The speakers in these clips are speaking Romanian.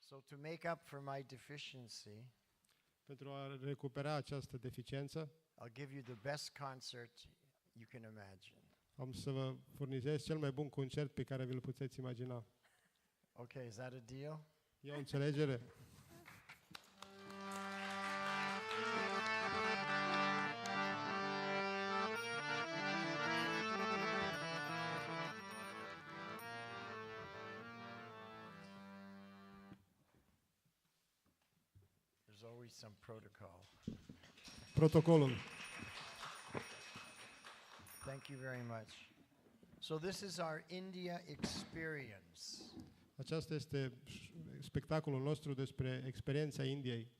So to make up for my deficiency, pentru a recupera această deficiență, I'll give you the best concert you can imagine. am să vă furnizez cel mai bun concert pe care vi-l puteți imagina. Okay, is that a deal? E o înțelegere? There's always some protocol. Protocolul. Thank you very much. So this is our India experience. Aceasta este spectacolul nostru despre experiența Indiei.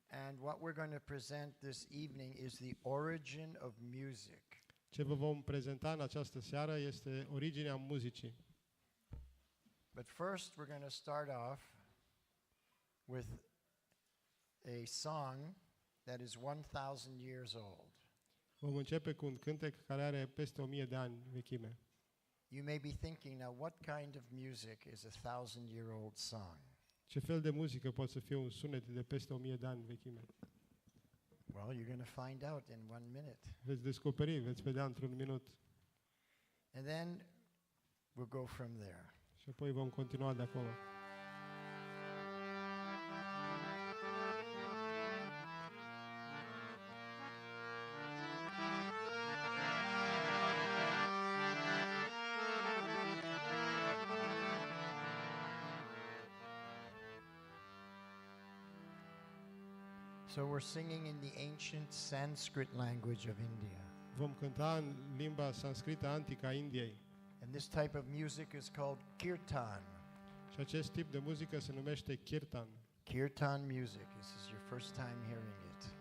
And what we're going to present this evening is the origin of music. Ce vă vom prezenta în această seară este originea muzicii. But first we're going to start off with a song that is 1,000 years old. Vom începe cu un cântec care are peste 1000 de ani vechime. You may be thinking, now what kind of music is a 1,000-year-old song? Ce fel de muzică poate să fie un sunet de peste 1000 de ani vechime? Well, you're going to find out in 1 minute. Veți descoperi, veți vedea într-un minut. And then we'll go from there. Și apoi vom continua de acolo. So we're singing in the ancient Sanskrit language of India. Vom cânta în limba sanscrită antică a Indiei. And this type of music is called kirtan. Și acest tip de muzică se numește kirtan. Kirtan music. This is your first time hearing it.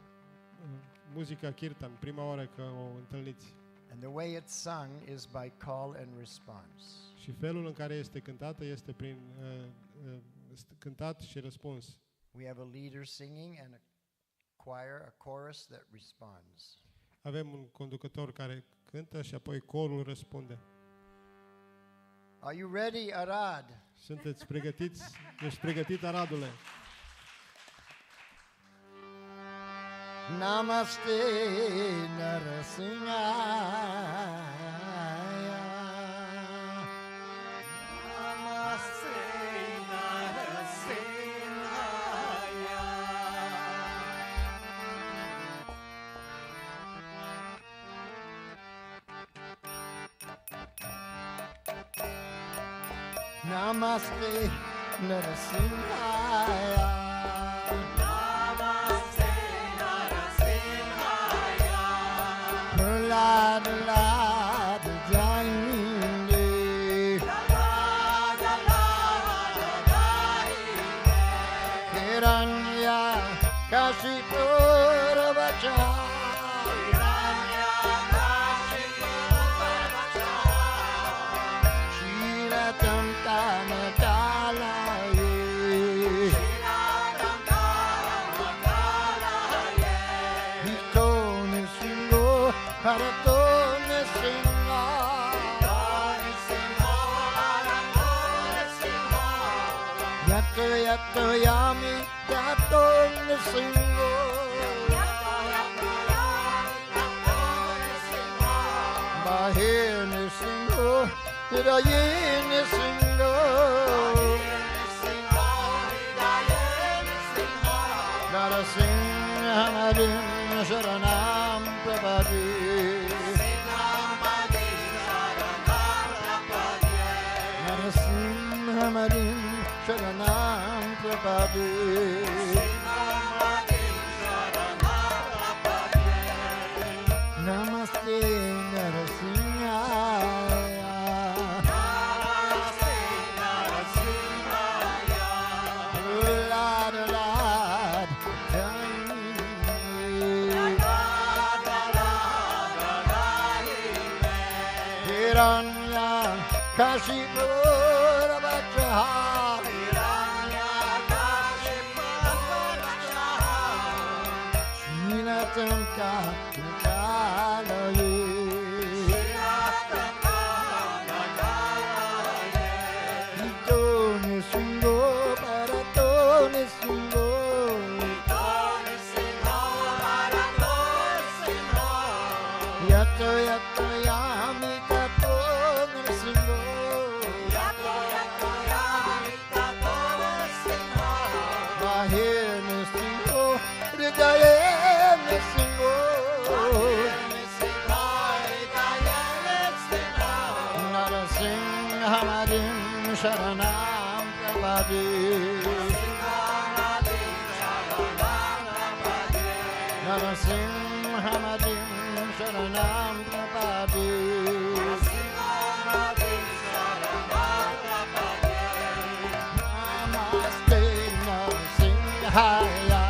Muzica kirtan, prima oară că o întâlniți. And the way it's sung is by call and response. Și felul în care este cântată este prin cântat și răspuns. We have a leader singing and a choir, a chorus that responds. Avem un conducător care cântă și apoi corul răspunde. Are you ready, Arad? Sunteți pregătiți? Ești pregătit, Aradule? Namaste Narasimhaya. Namaste Narasimhaya. Namaste Narasimhaya. Lad lad jainde lad jainde Hiranya Kashipur bacha Hiranya Kashipur bacha Shiratam kana dalaye Shiratam kana dalaye Hitone singo Haratone Singha, Haratone Singha, Yato Yato Yami, Yatone Singha, Yato Yato Yami, Yatone Singha, Bahene Singha, Hidayene Singha, Bahene Singha, Hidayene Singha, Narasingha Marim Sharanam Prabhu. Narasimhamarim Sharanam Prabhu. Namaste Narasimhaya. Namaste Narasimhaya. Lad lad Hiranya Kashipur bacha Hiranya Kashipur bacha Shinatam Kakalaye Shinatam Kakalaye Hitone Singo Parato Narasimhamadim Sharanam Prabhu. Namaste Narasimhaya.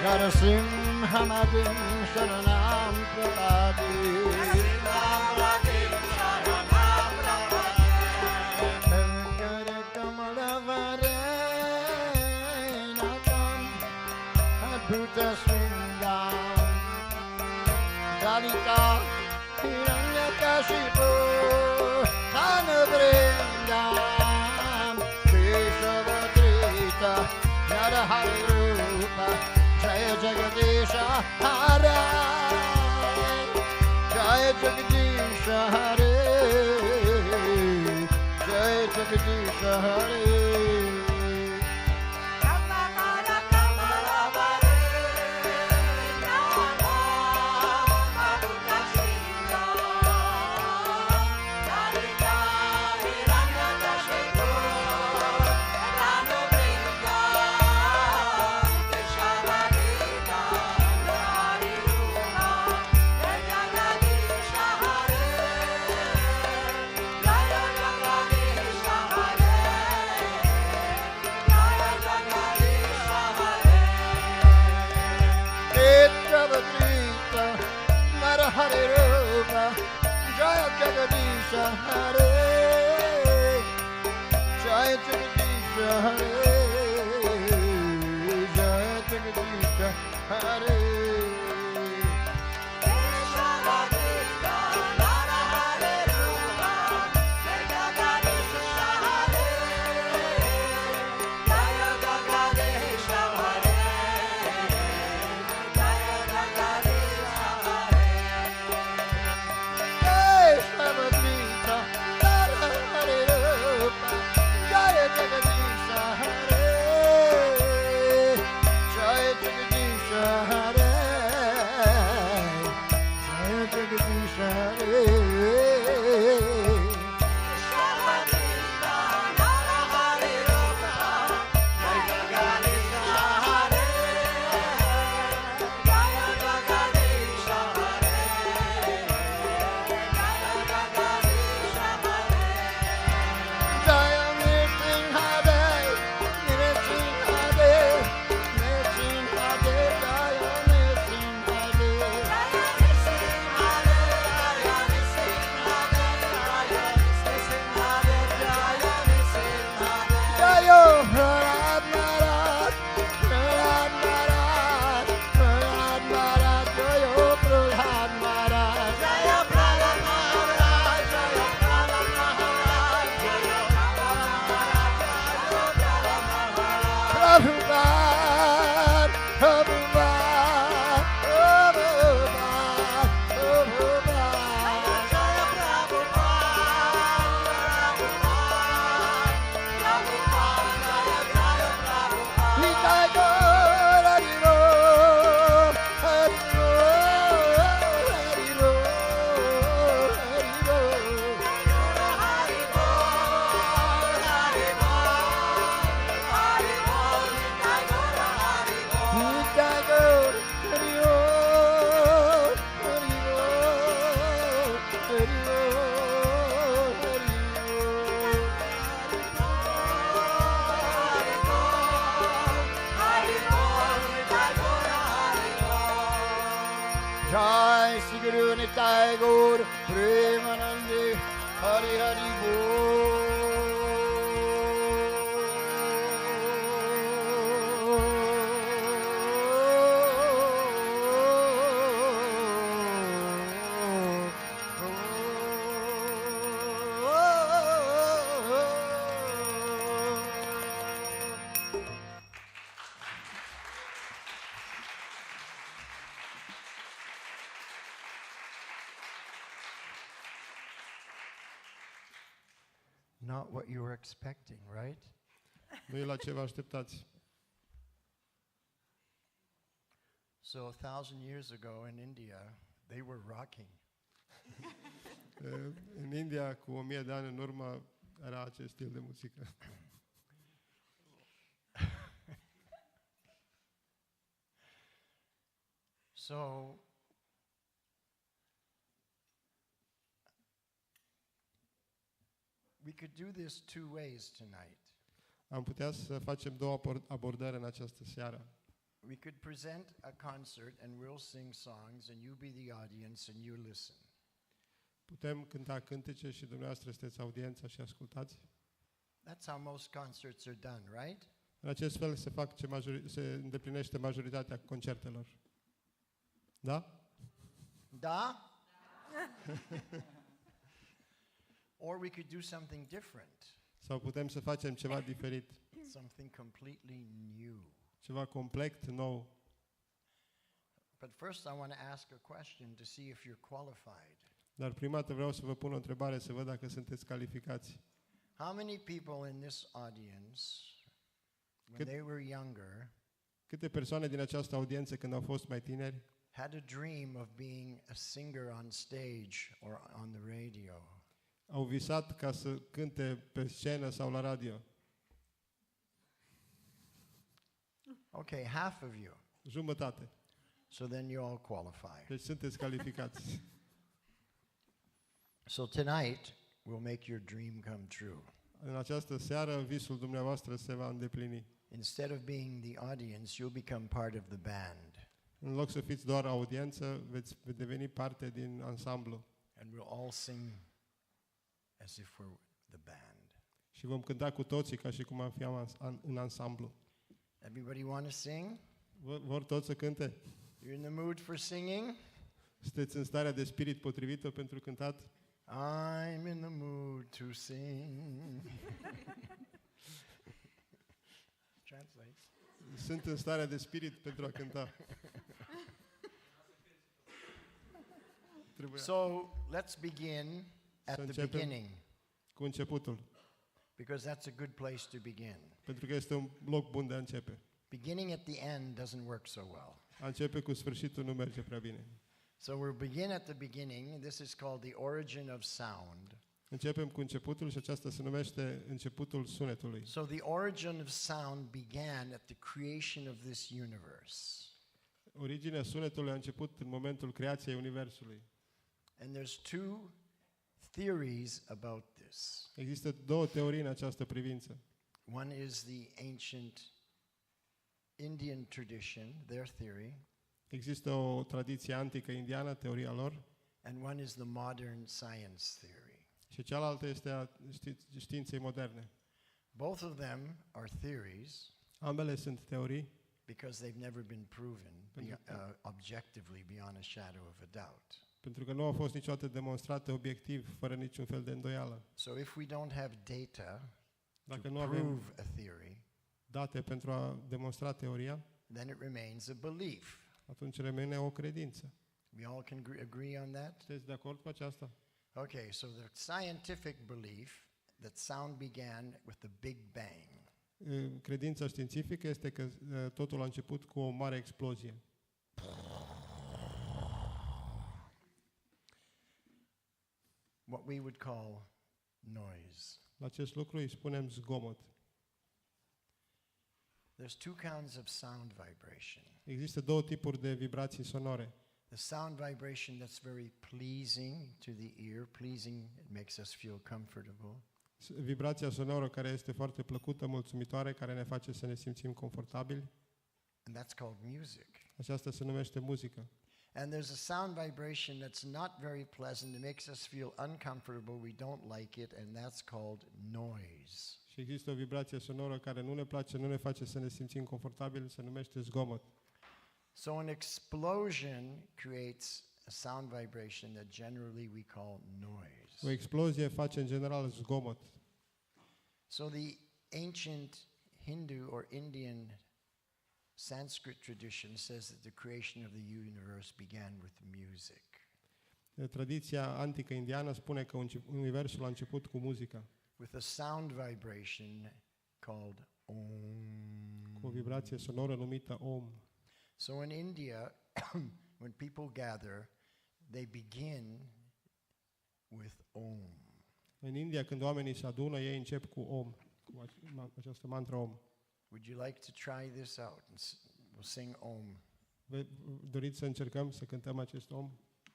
Narasimhamadim Sharanam Prabhu. Venkara Kamalavareenakam Adbhuta Swingam Dalita Hiranyakashipu Tanavrindam Vishavatrita Narahari Rupa Jaya Jagadisha Hare, Jaya Jagadisha Hare, Jaya Jagadisha Hare. Hare Rupa, Jaya Jagadisha Hare, Jaya Jagadisha Hare, Jaya Jagadisha Hare. Jaya Jagadisha Hare. Nitai Gaur Premanande Hari Hari Not what you were expecting, right? Nu e la ce vă așteptați. So 1,000 years ago in India, they were rocking. În India, cu 1000 de ani în urmă, era acest stil de muzică. So we could do this two ways tonight. Am putea să facem două abordări în această seară. We could present a concert and we'll sing songs and you be the audience and you listen. Putem cânta cântece și dumneavoastră sunteți audiența și ascultați. That's how most concerts are done, right? În acest fel se îndeplinește majoritatea concertelor. Da? Da? Or we could do something different. Sau putem să facem ceva diferit, Something completely new. ceva complet nou. But first I want to ask a question to see if you're qualified. Dar prima dată vreau să vă pun o întrebare să văd dacă sunteți calificați. How many people in this audience, when they were younger, Câte persoane din această audiență când au fost mai tineri had a dream of being a singer on stage or on the radio? au visat ca să cânte pe scenă sau la radio? Okay, half of you. Jumătate. So then you all qualify. Deci sunteți calificați. So tonight we'll make your dream come true. În această seară visul dumneavoastră se va îndeplini. Instead of being the audience, you'll become part of the band. În loc să fiți doar audiență, veți deveni parte din ansamblu. And we'll all sing as if we're the band. Și vom cânta cu toții ca și cum am fi în ansamblu. Everybody want to sing? Vor toți să cânte? You're in the mood for singing? Sunteți în starea de spirit potrivită pentru cântat? I'm in the mood to sing. Translate. Sunt în starea de spirit pentru a cânta. So let's begin at Să the începem beginning, cu începutul, because that's a good place to begin. pentru că este un loc bun de a începe. Beginning at the end doesn't work so well. A începe cu sfârșitul nu merge prea bine. So we'll begin at the beginning. This is called the origin of sound. Începem cu începutul și aceasta se numește începutul sunetului. So the origin of sound began at the creation of this universe. Originea sunetului a început în momentul creației universului. And there's two theories about this. Există două teorii în această privință. One is the ancient Indian tradition, their theory, Există o tradiție antică indiană, teoria lor, and one is the modern science theory. și cealaltă este a științei moderne. Both of them are theories Ambele sunt teorii, because they've never been proven objectively beyond a shadow of a doubt. pentru că nu au fost niciodată demonstrate obiectiv, fără niciun fel de îndoială. So if we don't have data Dacă to nu avem prove a theory, date pentru a demonstra teoria, then it remains a belief. atunci rămâne o credință. We all can agree on that? Sunteți de acord cu aceasta? Okay, so the scientific belief that sound began with the Big Bang. Credința științifică este că totul a început cu o mare explozie. What we would call noise. La acest lucru îi spunem zgomot. There's two kinds of sound vibration. Există două tipuri de vibrații sonore. The sound vibration that's very pleasing to the ear, pleasing, it makes us feel comfortable. Vibrația sonoră care este foarte plăcută, mulțumitoare, care ne face să ne simțim confortabili. And that's called music. Aceasta se numește muzică. And there's a sound vibration that's not very pleasant. It makes us feel uncomfortable. We don't like it, and that's called noise. Și există o vibrație sonoră care nu ne place, nu ne face să ne simțim confortabil, se numește zgomot. So an explosion creates a sound vibration that generally we call noise. O explozie face în general zgomot. So the ancient Hindu or Indian Sanskrit tradition says that the creation of the universe began with music. Tradiția antică indiană spune că universul a început cu muzica, With a sound vibration called Om. cu o vibrație sonoră numită Om. So in India, when people gather, they begin with Om. În India, când oamenii se adună, ei încep cu Om, cu această mantră Om. Would you like to try this out? We'll sing Om. Doriți să încercăm să cântăm acest Om?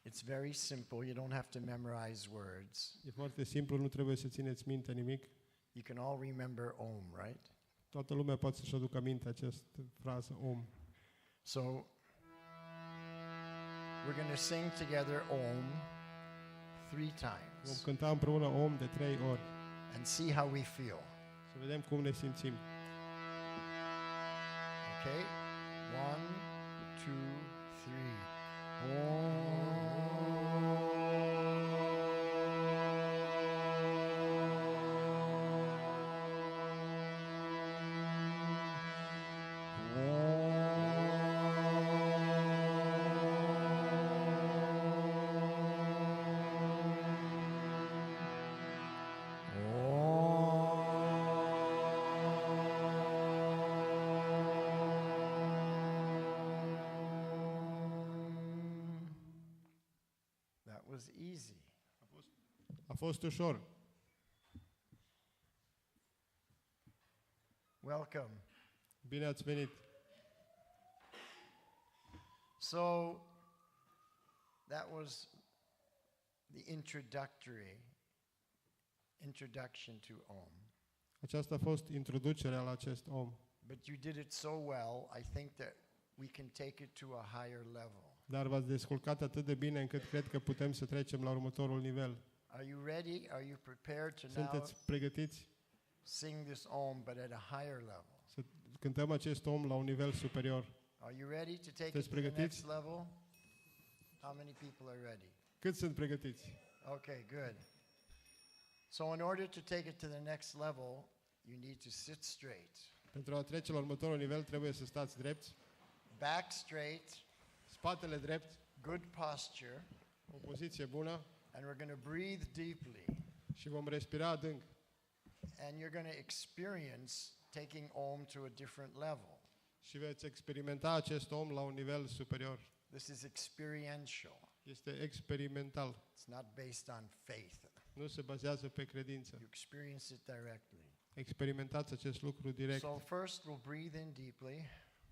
It's very simple. You don't have to memorize words. E foarte simplu, nu trebuie să țineți minte nimic. You can all remember Om, right? Toată lumea poate să-și aducă aminte această frază Om. So we're going to sing together Om 3 Vom times cânta împreună Om de 3 ori. and see how we feel. Să vedem cum ne simțim. Okay? 1, 2, 3. Om. That was easy. A fost ușor. Welcome. Bine ați venit. So that was the introduction to Om. Aceasta a fost introducerea la acest Om. But you did it so well, I think that we can take it to a higher level. Dar v-ați descurcat atât de bine încât cred că putem să trecem la următorul nivel. Are you ready? Are you prepared to now Sunteți pregătiți sing this Om but at a higher level? să cântăm acest Om la un nivel superior? Are you ready to take it Sunteți to the next pregătiți? level? How many people are ready? Cât sunt pregătiți? Okay, good. So in order to take it to the next level, you need to sit straight. Pentru a trece la următorul nivel trebuie să stați drepți, Back straight, spatele drept, good posture, o poziție bună and we're going to breathe deeply. și vom respira adânc. And you're going to experience taking Om to a different level. Și veți experimenta acest Om la un nivel superior. This is experiential. Este experimental. It's not based on faith. Nu se bazează pe credință. You experience it directly. Experimentați acest lucru direct. So first we'll breathe in deeply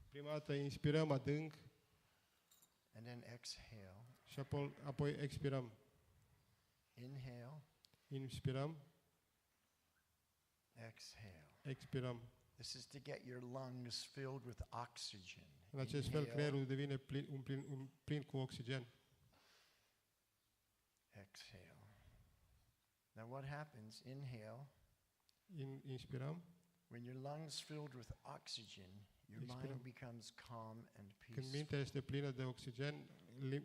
Prima dată inspirăm adânc and then exhale. și apoi expirăm. Inhale, Inspirăm, exhale. expirăm. This is to get your lungs filled with oxygen. În acest fel Inhale, creierul devine plin cu oxigen. exhale. Now what happens? Inhale. Inspirăm. When your lungs filled with oxygen, your Expirăm. mind becomes calm and Când peaceful. mintea este plină de oxigen,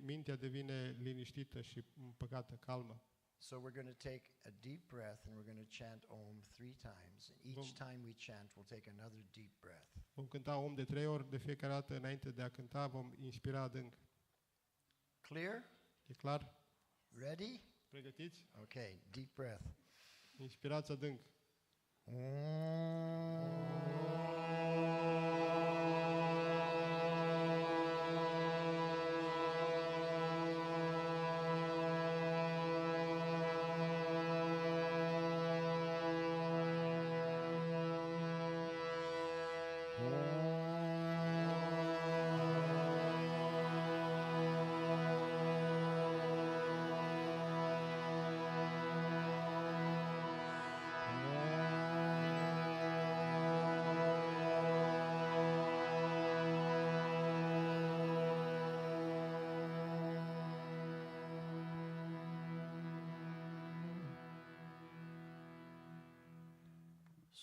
mintea devine liniștită și împăcată, calmă. So we're going to take a deep breath and we're going to chant Om 3 times. And each time we chant, we'll take another deep breath. Vom cânta Om de 3 ori, de fiecare dată înainte de a cânta vom inspira adânc. Clear? E clar? Ready? Pregătiți? Okay, deep breath. Inspirați adânc.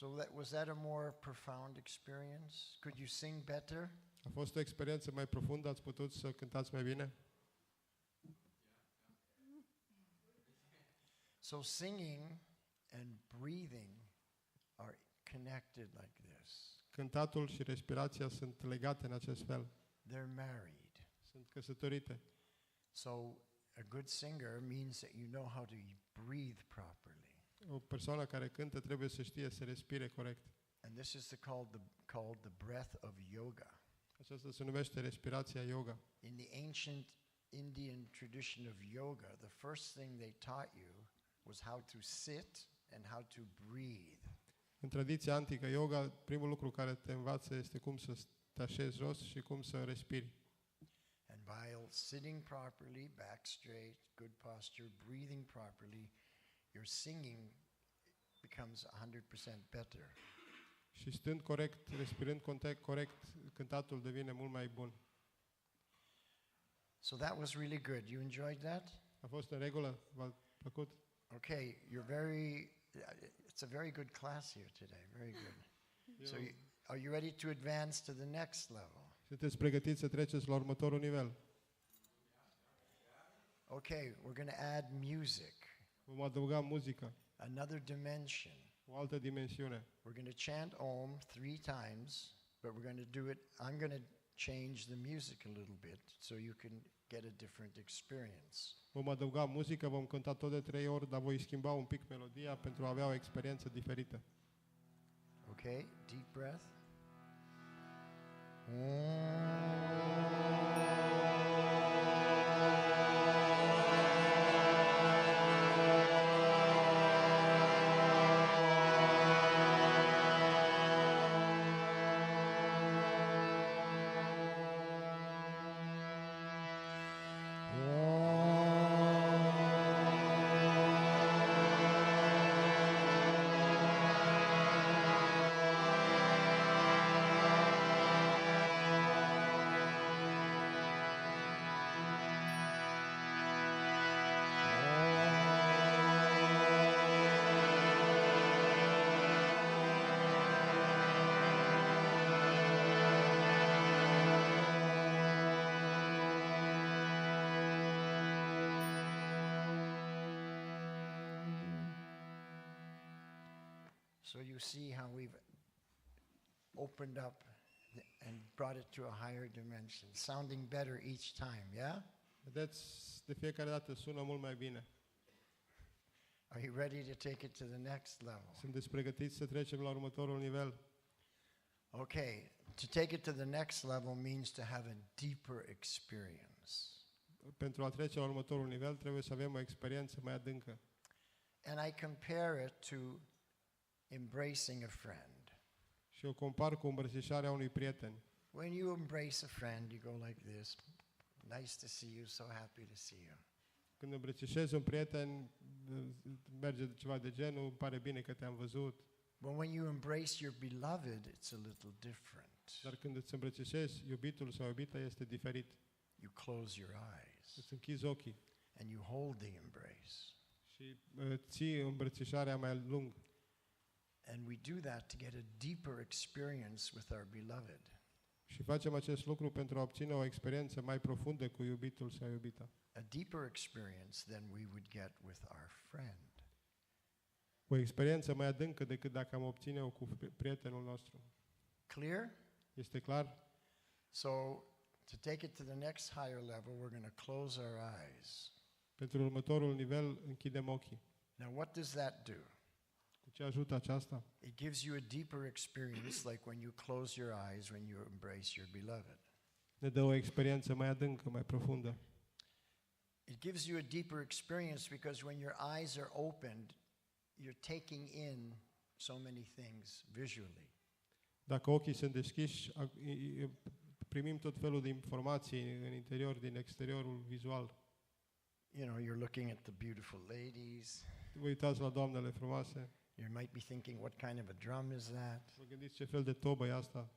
So was that a more profound experience? Could you sing better? A fost o experiență mai profundă? Ați putut să cântați mai bine? So singing and breathing are connected like this. Cântatul și respirația sunt legate în acest fel. They're married. Sunt căsătorite. So a good singer means that you know how to breathe properly. O persoană care cântă trebuie să știe să respire corect. And this is called the breath of yoga. Aceasta se numește respirația yoga. In the ancient Indian tradition of yoga, the first thing they taught you was how to sit and how to breathe. În tradiția antică yoga, primul lucru care te învață este cum să te așezi jos și cum să respiri. And while sitting properly, back straight, good posture, breathing properly, your singing becomes 100% better. Și stând corect, respirând corect, cântatul devine mult mai bun. So that was really good. You enjoyed that? A fost în regulă? V-a plăcut? Okay, it's a very good class here today. Very good. So are you ready to advance to the next level? Sunteți pregătiți să treceți la următorul nivel? Okay, we're going to add music. Vom adăuga muzică, Another dimension. o altă dimensiune. We're going to chant Om 3 times, but we're going to do it. I'm going to change the music a little bit so you can get a different experience. Vom adăuga muzică, vom cânta tot de 3 ori, dar voi schimba un pic melodia pentru a avea o experiență diferită. Okay, deep breath. So you see how we've opened up and brought it to a higher dimension, sounding better each time, yeah? Vedeți, de fiecare dată sună mult mai bine. Are you ready to take it to the next level? Sunteți pregătiți să trecem la următorul nivel? Okay, to take it to the next level means to have a deeper experience. Pentru a trece la următorul nivel trebuie să avem o experiență mai adâncă. And I compare it to embracing a friend. Și o compar cu îmbrățișarea unui prieten. When you embrace a friend, you go like this. Nice to see you, so happy to see you. Când îmbrățișezi un prieten, merge ceva de genul, îmi pare bine că te-am văzut. But when you embrace your beloved, it's a little different. Dar când îți îmbrățișezi iubitul sau iubita, este diferit. You close your eyes Îți închizi ochii and you hold the embrace. și ții îmbrățișarea mai lung. And we do that to get a deeper experience with our beloved. Și facem acest lucru pentru a obține o experiență mai profundă cu iubitul sau iubita. A deeper experience than we would get with our friend. O experiență mai adâncă decât dacă am obține-o cu prietenul nostru. Clear? Este clar? So, to take it to the next higher level, we're going to close our eyes. Pentru următorul nivel închidem ochii. Now, what does that do? Cu ce ajută aceasta? It gives you a deeper experience, like when you close your eyes when you embrace your beloved. Ne dă o experiență mai adâncă, mai profundă. It gives you a deeper experience because when your eyes are opened, you're taking in so many things visually. Dacă ochii sunt deschiși, primim tot felul de informații în interior, din exteriorul vizual. You know, you're looking at the beautiful ladies. Vă uitați la doamnele frumoase. You might be thinking, what kind of a drum is that? Vă gândiți ce fel de tobă e asta?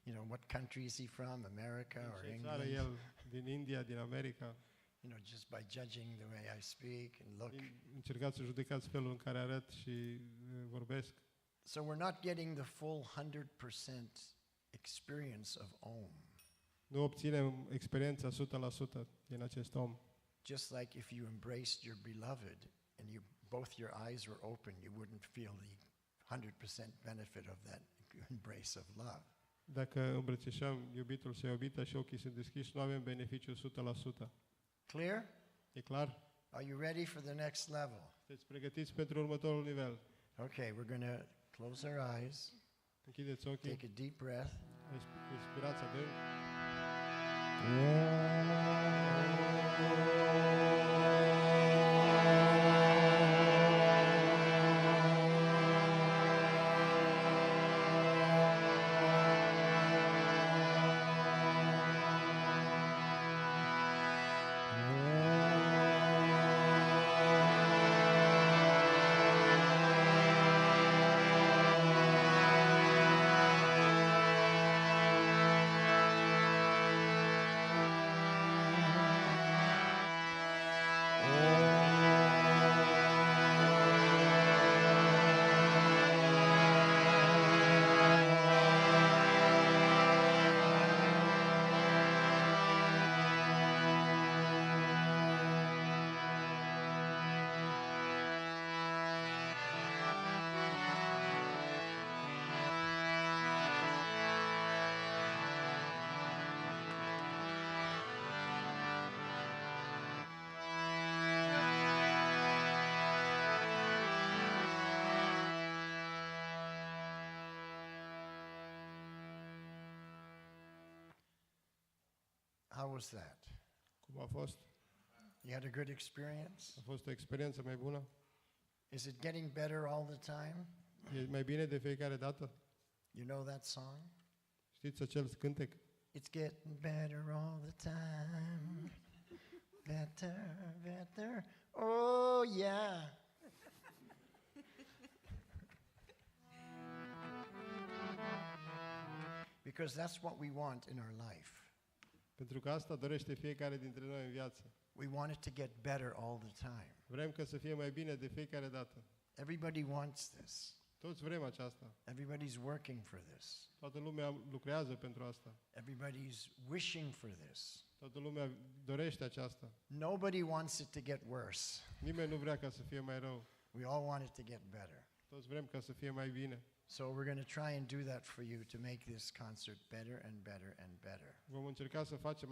You know, what country is he from? America or Din ce țară e England? el? Din India, din America? You know, just by judging the way I speak and look. Încercați să judecați felul în care arăt și vorbesc. So we're not getting the full 100% experience of Om. Nu obținem experiența 100% din acest om. Just like if you embraced your beloved and both your eyes were open, you wouldn't feel the 100% benefit of that embrace of love. Dacă îmbrățișăm iubitul sau iubita și ochii sunt deschiși, nu avem beneficiu 100%. Clear? E clar? Are you ready for the next level? Sunteți pregătiți pentru următorul nivel. Okay, we're going to close our eyes, Închideți ochii, take a deep breath. respirați adânc. How was that? Cum a fost? You had a good experience? A fost o experiență mai bună? Is it getting better all the time? E mai bine de fiecare dată? You know that song? Știți acel cântec? It's getting better all the time. Better, better. Oh, yeah. Because that's what we want in our life. Pentru că asta dorește fiecare dintre noi în viață. We want it to get better all the time. Vrem ca să fie mai bine de fiecare dată. Everybody wants this. Toți vrem aceasta. Everybody's working for this. Toată lumea lucrează pentru asta. Everybody's wishing for this. Toată lumea dorește aceasta. Nobody wants it to get worse. Nimeni nu vrea ca să fie mai rău. We all want it to get better. Toți vrem ca să fie mai bine. So we're going to try and do that for you to make this concert better and better and better. Vom încerca să facem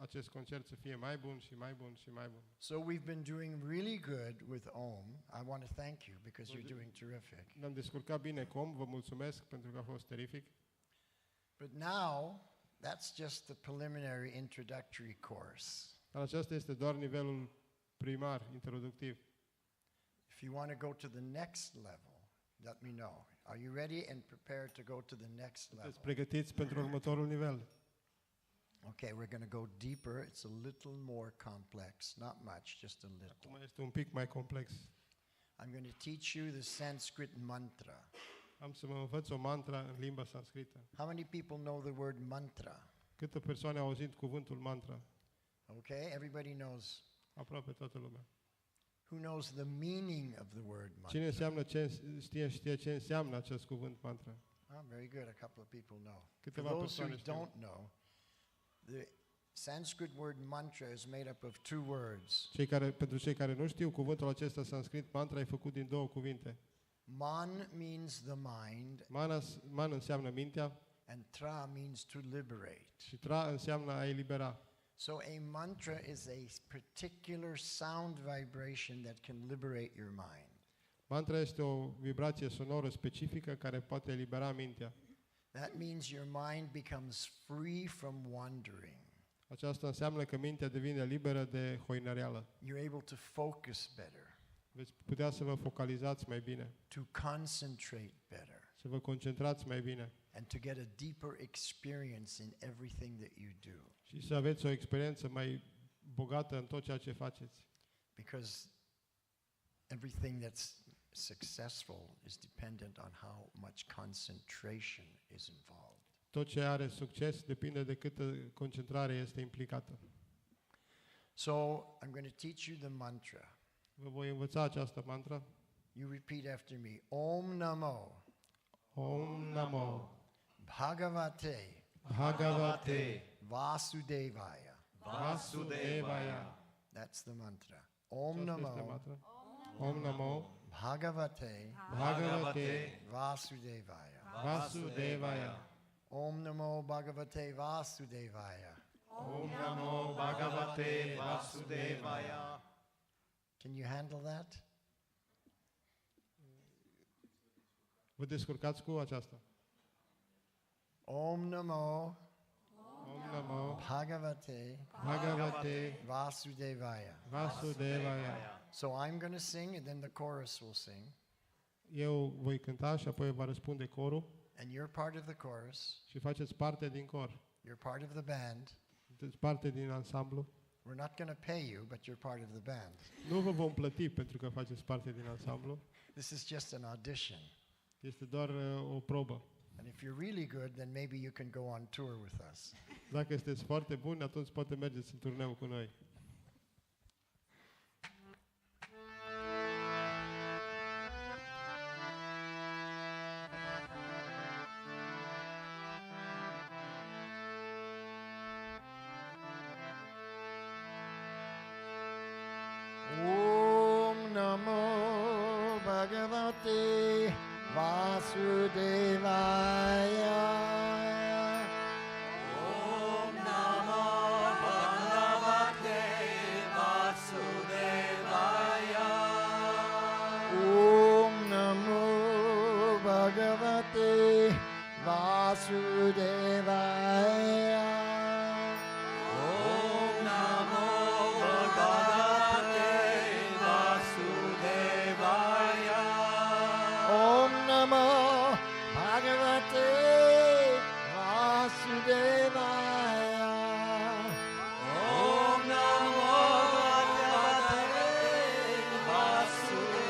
acest concert să fie mai bun și mai bun și mai bun. So we've been doing really good with Om. I want to thank you because you're doing terrific. Ne-am descurcat bine cu Om, vă mulțumesc pentru că a fost terific. But now, that's just the preliminary introductory course. Dar acesta este doar nivelul primar, introductiv. If you want to go to the next level, let me know. Are you ready and prepared to go to the next level? Sunteți pregătiți pentru următorul nivel. Okay, we're going to go deeper. It's a little more complex. Not much, just a little. Acum este un pic mai complex. I'm going to teach you the Sanskrit mantra. Am să mă învăț o mantra în limba sanscrită. How many people know the word mantra? Câte persoane au auzit cuvântul mantra? Okay, everybody knows. Aproape toată lumea. Who knows the meaning of the word mantra? Cine știe ce înseamnă acest cuvânt mantra? Oh, very good. A couple of people know. For Câteva those who persoane știu. don't know, the Sanskrit word mantra is made up of two words. Pentru cei care nu știu, cuvântul acesta sanskrit mantra e făcut din două cuvinte. Man means the mind, Man înseamnă mintea and tra means to liberate. și tra înseamnă a elibera. So a mantra is a particular sound vibration that can liberate your mind. Mantra este o vibrație sonoră specifică care poate elibera mintea. That means your mind becomes free from wandering. Aceasta înseamnă că mintea devine liberă de hoinăreală. You're able to focus better, Veți putea să vă focalizați mai bine, to concentrate better, să vă concentrați mai bine and to get a deeper experience in everything that you do. și să aveți o experiență mai bogată în tot ceea ce faceți. Because everything that's successful is dependent on how much concentration is involved. Tot ce are succes depinde de câtă concentrare este implicată. So I'm going to teach you the mantra. Vă voi învăța această mantra. You repeat after me. Om Namo Om Namo Bhagavate Bhagavate Vasudevaya. Vasudevaya. That's the mantra. Om Aceasta este Namo mantra. Om Namo Bhagavate Bhagavate Vasudevaya. Vasudevaya. Om Namo Bhagavate Vasudevaya. Om Namo Bhagavate Vasudevaya. Can you handle that? Vă descurcați cu aceasta. Om Namo Om Namo Bhagavate Bhagavate Vasudevaya. Vasudevaya. So I'm going to sing and then the chorus will sing. Eu voi cânta și apoi va răspunde corul And you're part of the chorus. și faceți parte din cor. You're part of the band. Sunteți parte din ansamblu. We're not going to pay you, but you're part of the band. Nu vă vom plăti pentru că faceți parte din ansamblu. This is just an audition. Este doar o probă. And if you're really good, then maybe you can go on tour with us. Dacă sunteți foarte buni, atunci poate mergeți în turneu cu noi. Om Namo Bhagavate Vasudevaya. Om Namo Bhagavate Vasudevaya. Om Namo Bhagavate Vasudevaya. Om Namo Bhagavate Vasudevaya. Om Namo Bhagavate Vasudevaya. Om Namo Bhagavate Vasudevaya. Om Namo Bhagavate Vasudevaya.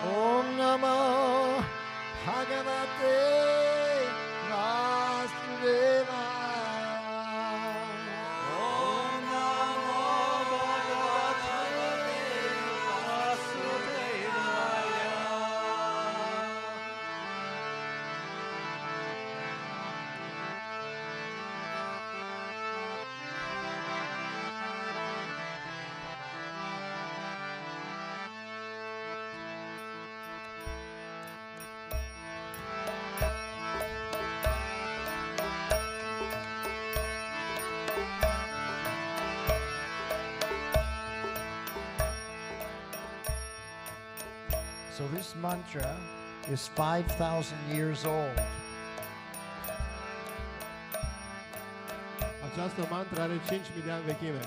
Om Namo Bhagavate Vasudevaya. So this mantra is 5,000 years old. Această mantră are 5.000 de ani vechime.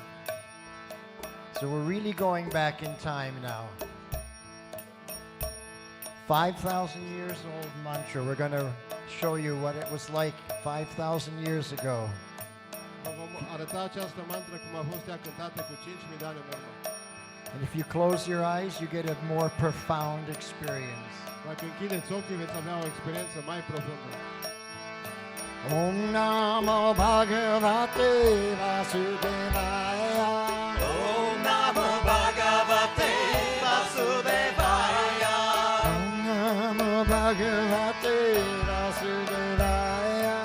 So we're really going back in time now. 5,000 years old mantra. We're going to show you what it was like 5,000 years ago. Vă vom arăta această mantră cum a fost ea cântată cu 5.000 de ani în urmă. And if you close your eyes, you get a more profound experience. Dacă închideți ochii, veți avea o experiență mai profundă. Om Namo Bhagavate Vasudevaya. Om Namo Bhagavate Vasudevaya. Om Namo Bhagavate Vasudevaya.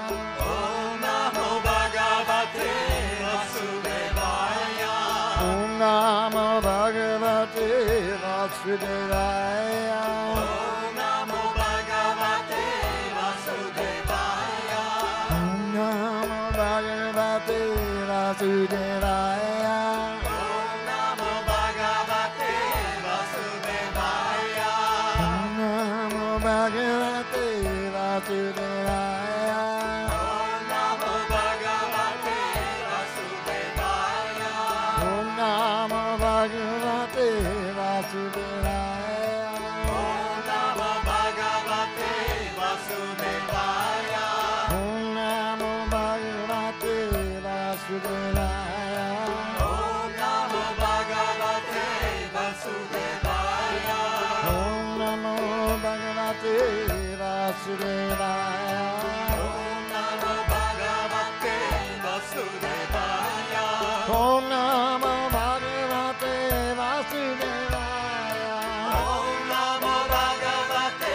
Om Namo Bhagavate Vasudevaya. Om Namo Bhagavate Vasudevaya. Om Namo Bhagavate Vasudevaya. Om Namo Bhagavate Vasudevaya. Om Namo Bhagavate Vasudevaya. Om Namo Bhagavate Vasudevaya. Om Namo Bhagavate Vasudevaya. Om Namo Bhagavate Vasudevaya. Om Namo Bhagavate Vasudevaya. Om Namo Bhagavate Vasudevaya. Om Namo Bhagavate Vasudevaya. Om Namo Bhagavate Vasudevaya. Om Namo Bhagavate Vasudevaya. Om Namo Bhagavate Vasudevaya. Om Namo Bhagavate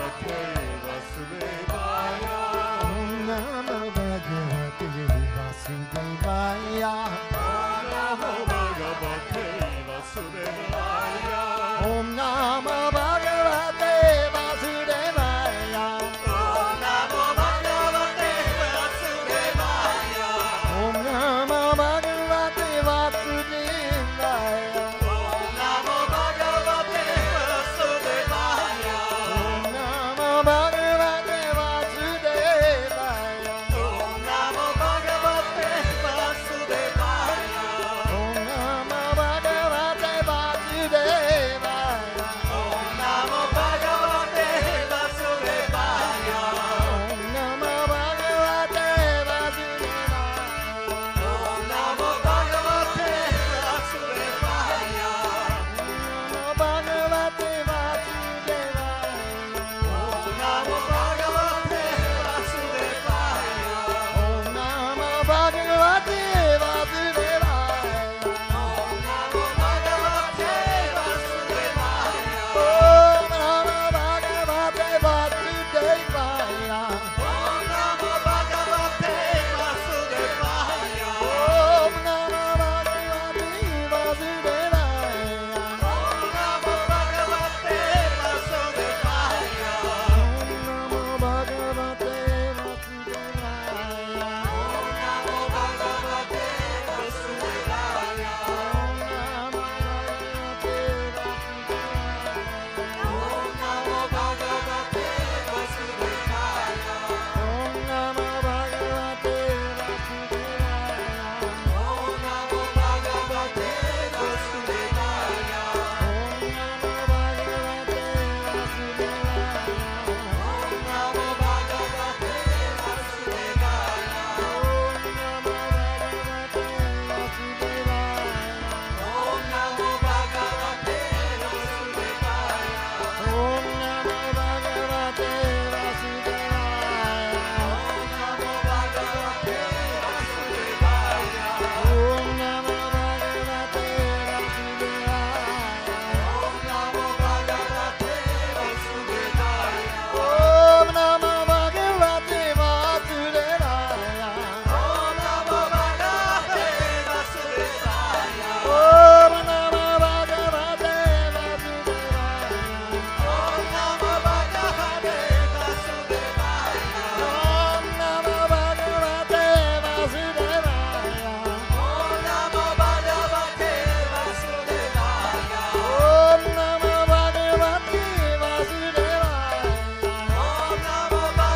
Bhagavate Vasudevaya. Om Namo Bhagavate Vasudevaya. Om Namo Bhagavate Vasudevaya. Om Namo Bhagavate Vasudevaya. Om Namo Bhagavate Vasudevaya. Om Namo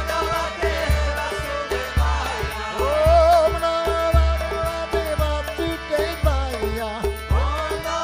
Bhagavate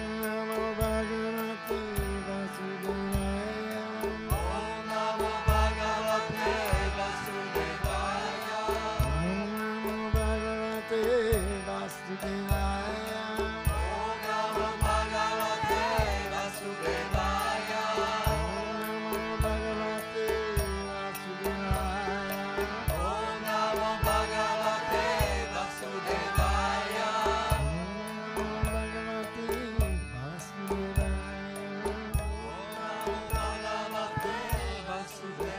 Vasudevaya.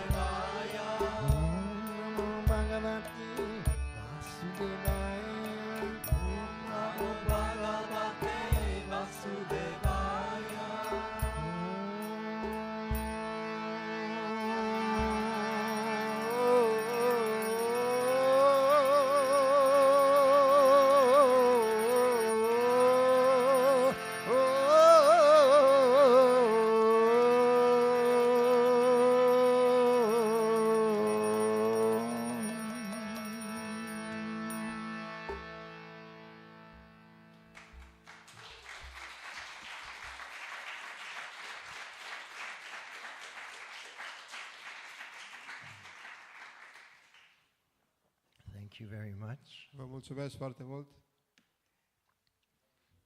Om Namo Bhagavate Thank you very much. Vă mulțumesc foarte mult.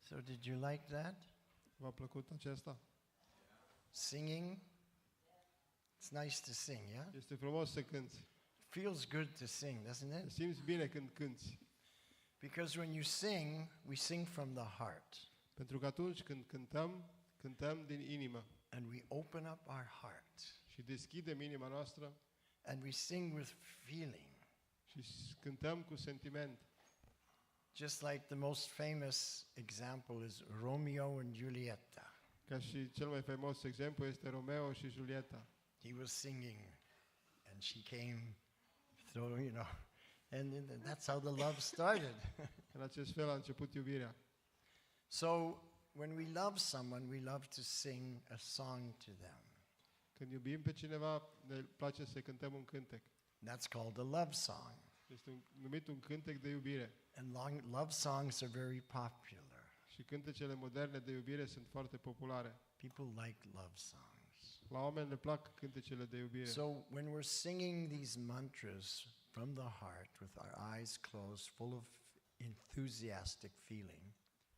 So did you like that? V-a plăcut acesta? Singing, it's nice to sing, yeah? Este frumos să cânți. Feels good to sing, doesn't Te it? simți bine când cânți. Because when you sing, we sing from the heart. Pentru că atunci când cântăm, cântăm din inimă. And we open up our heart. Și deschidem inima noastră And we sing with feeling. și cântăm cu sentiment. Just like the most famous example is Romeo and Julieta. Ca și cel mai faimos exemplu este Romeo și Julieta. He was singing and she came through, you know, and that's how the love started. În acest fel a început iubirea. So when we love someone, we love to sing a song to them. Când iubim pe cineva, ne place să cântăm un cântec. That's called a love song. Este numit un cântec de iubire. And love songs are very popular. Și cântecele moderne de iubire sunt foarte populare. People like love songs. La oameni le plac cântecele de iubire. So when we're singing these mantras from the heart with our eyes closed, full of enthusiastic feeling,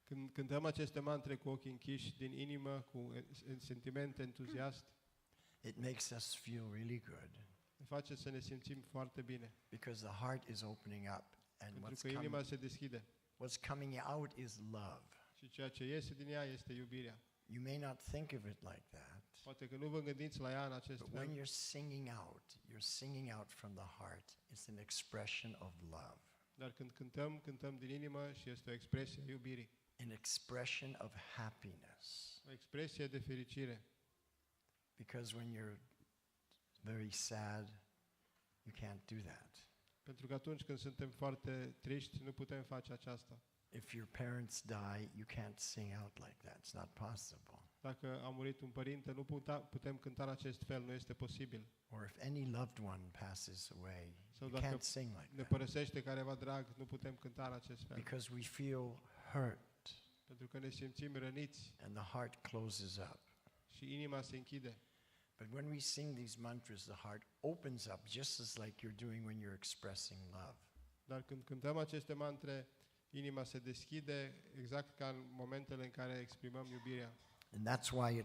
Când cântăm aceste mantre cu ochii închiși, din inimă, cu sentiment entuziast, it makes us feel really good ne face să ne simțim foarte bine. because the heart is opening up and Pentru că inima se deschide. what's coming out is love. Și ceea ce iese din ea este iubirea. You may not think of it like that, Poate că nu vă gândiți la ea în acest but when fel, you're singing out from the heart. It's an expression of love, dar când cântăm, cântăm din inimă și este o expresie a iubirii. an expression of happiness. O expresie de fericire. Because when you're very sad, you can't do that. Pentru că atunci când suntem foarte triști, nu putem face aceasta. If your parents die, you can't sing out like that. It's not possible. Dacă a murit un părinte, nu putem cânta în acest fel, nu este posibil. Or if any loved one passes away, Sau you dacă can't sing like ne that. părăsește careva drag, nu putem cânta în acest fel. Because we feel hurt Pentru că ne simțim răniți and the heart closes up. și inima se închide. But when we sing these mantras, the heart opens up just as like you're doing when you're expressing love. Dar când cântăm aceste mantre, inima se deschide exact ca în momentele în care exprimăm iubirea. And that's why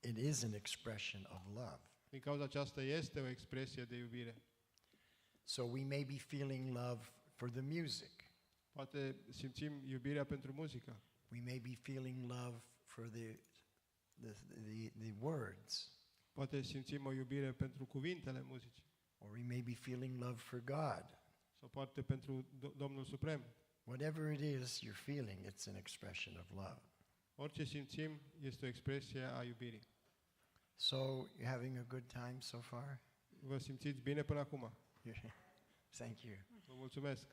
it is an expression of love. Din cauza aceasta este o expresie de iubire. So we may be feeling love for the music. Poate simțim iubirea pentru muzică. We may be feeling love for the words. Poate simțim o iubire pentru cuvintele muzicii. Or we may be feeling love for God. Sau poate pentru Domnul Suprem. Whatever it is you're feeling, it's an expression of love. Orice simțim este o expresie a iubirii. So, you're having a good time so far? Vă simțiți bine până acum? Thank you. Vă mulțumesc.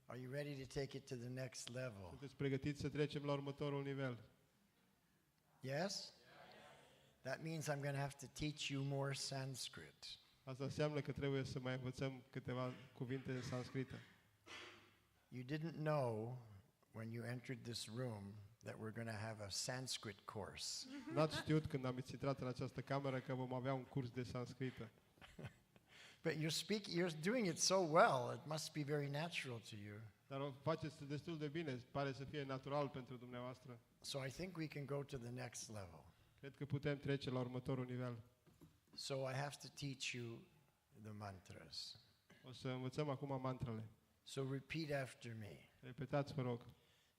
Are you ready to take it to the next level? Sunteți pregătiți să trecem la următorul nivel? Yes? That means I'm going to have to teach you more Sanskrit. Asta înseamnă că trebuie să mai învățăm câteva cuvinte în sanscrită. You didn't know when you entered this room that we're going to have a Sanskrit course. N-ați știut când am intrat în această cameră că vom avea un curs de sanscrită. But you're doing it so well, it must be very natural to you. Dar o faceți destul de bine, pare să fie natural pentru dumneavoastră. So I think we can go to the next level. Cred că putem trece la următorul nivel. So I have to teach you the mantras. O să învățăm acum mantrele. So repeat after me. Repetați, vă rog.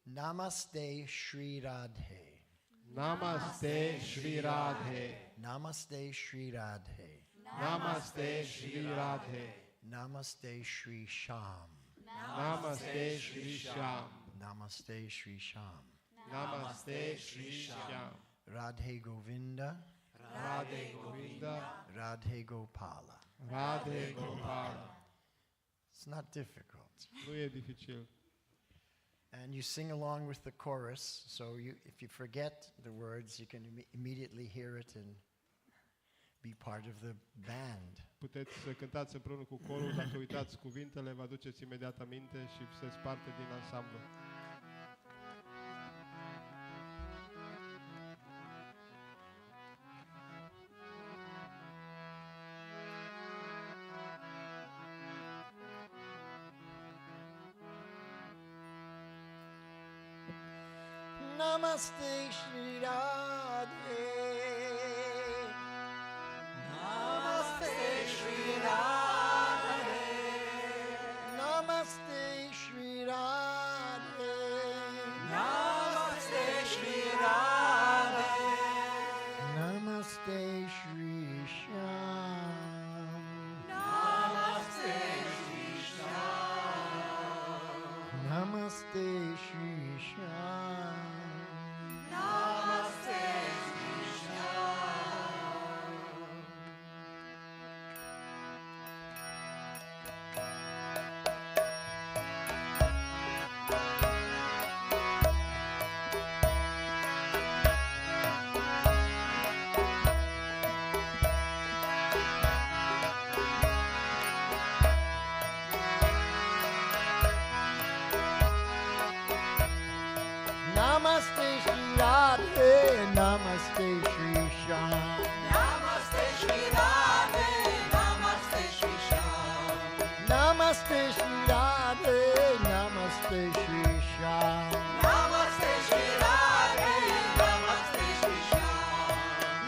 Namaste Shri Radhe. Namaste Shri Radhe. Namaste Shri Radhe. Namaste Shri Radhe. Namaste Shri Sham. Namaste Shri Sham. Namaste Shri Sham. Namaste Shri Sham. Radhe Govinda. Radhe Govinda. Radhe Gopala. Radhe Gopala. It's not difficult. Nu e dificil. And you sing along with the chorus, so if you forget the words, you can immediately hear it and be part of the band. Puteți să cântați împreună cu corul, dacă uitați cuvintele, vă aduceți imediat aminte și sunteți parte din ansamblu. Namaste Shri Radhe.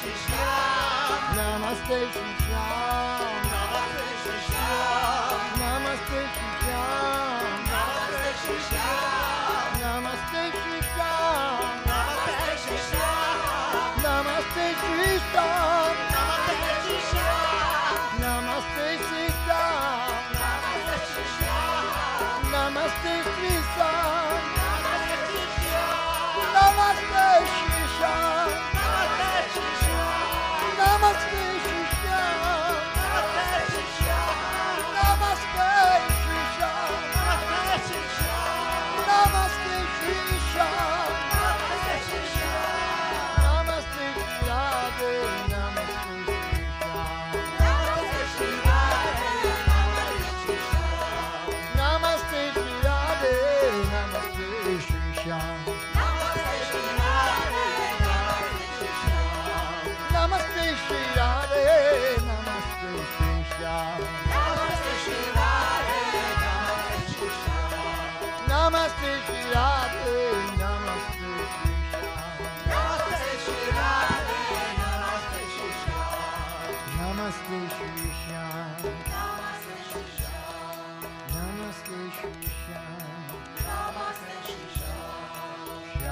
Shisham, Namaste Shisham. Namaste Shisham, Namaste Shisham. Namaste Shisham, Namaste Shisham. Namaste Shisham, Namaste Shisham. Namaste Namaste Shisham, Shisham. Namaste Shisham, Namaste Shisham. Namaste Shisham, Namaste Shisham. Namaste Shisham, Namaste Shisham. Namaste Namaste Shisham, Shisham. Namaste Shisham, Namaste Shirade. Namaste Shisham. Namaste Shirade, Namaste Namaste Shisham, Shirade. Namaste Shisham. Namaste Shirade, Namaste Shisham, Namaste Shirade. Namaste Shisham. Namaste Shirade, Namaste Shisham, Namaste Shirade. Namaste Shisham. Namaste Namaste Shirade, Namaste Shisham, Shisham. Namaste Shisham, Namaste Shisham. Namaste Shisham.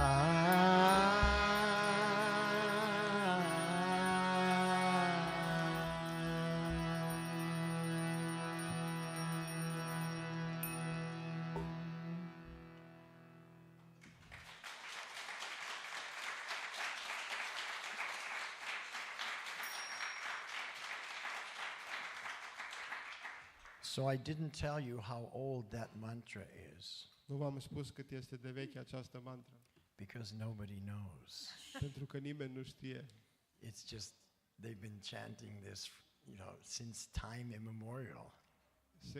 So I didn't tell you how old that mantra is Nu v-am spus cât este de veche această mantră, because nobody knows. pentru că nimeni nu știe. It's just they've been chanting this, since time immemorial.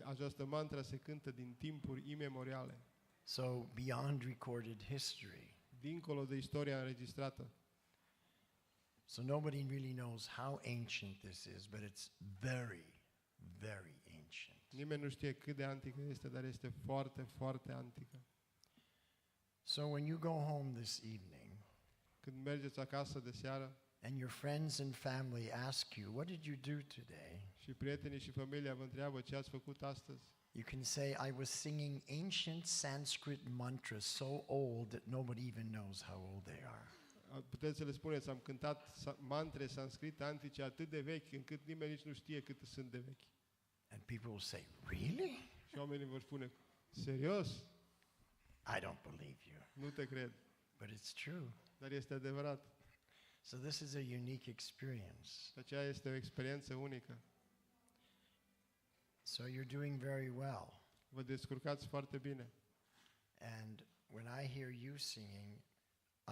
Această mantră se cântă din timpuri imemoriale, So beyond recorded history. dincolo de istoria înregistrată. So nobody really knows how ancient this is, but it's very, very ancient. Nimeni nu știe cât de antică este, dar este foarte, foarte antică. So when you go home this evening Când mergeți acasă de seară and your friends and family ask you, what did you do today? și prietenii și familia vă întreabă ce ați făcut astăzi, You can say, I was singing ancient Sanskrit mantras so old that nobody even knows how old they are. puteți să le spuneți, am cântat mantre sanscrite antice atât de vechi încât nimeni nici nu știe cât sunt de vechi. And people will say, really? Și oamenii vor spune, serios? I don't believe you. Nu te cred. But it's true. Dar este adevărat. So this is a unique experience. De aceea este o experiență unică. So you're doing very well. Vă descurcați foarte bine. And when I hear you singing,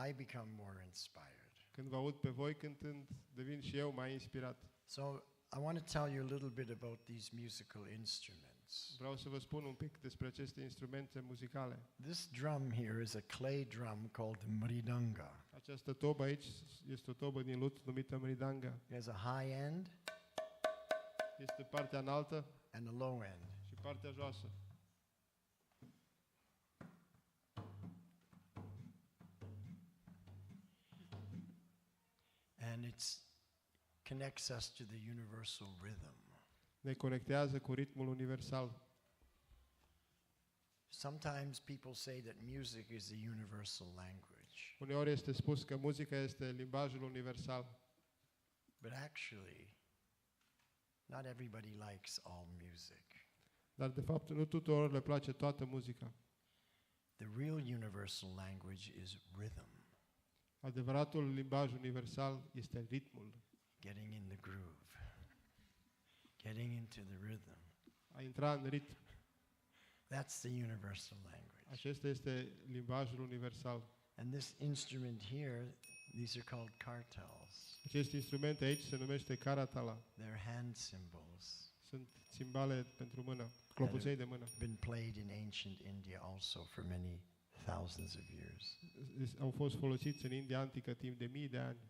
I become more inspired. Când vă aud pe voi cântând, devin și eu mai inspirat. So I want to tell you a little bit about these musical instruments. Vreau să vă spun un pic despre aceste instrumente muzicale. This drum here is a clay drum called mridanga. Această tobă aici este o tobă din lut numită mridanga. It has a high end Este partea înaltă and a low end. și partea joasă. And it connects us to the universal rhythm. Ne conectează cu ritmul universal. Sometimes people say that music is the universal language. Uneori este spus că muzica este limbajul universal, But actually, not everybody likes all music. dar de fapt nu tuturor le place toată muzica. The real universal language is rhythm, Adevăratul limbaj universal este ritmul, getting in the groove, getting into the rhythm. a intra în ritm. That's the universal language. Acesta este limbajul universal. And this instrument here, these are called kartals. Acest instrument aici se numește karatala. They're hand cymbals. Sunt țimbale pentru mână, clopoței de mână. Been played in ancient India also for many thousands of years. Au fost folosiți în India antică timp de mii de ani.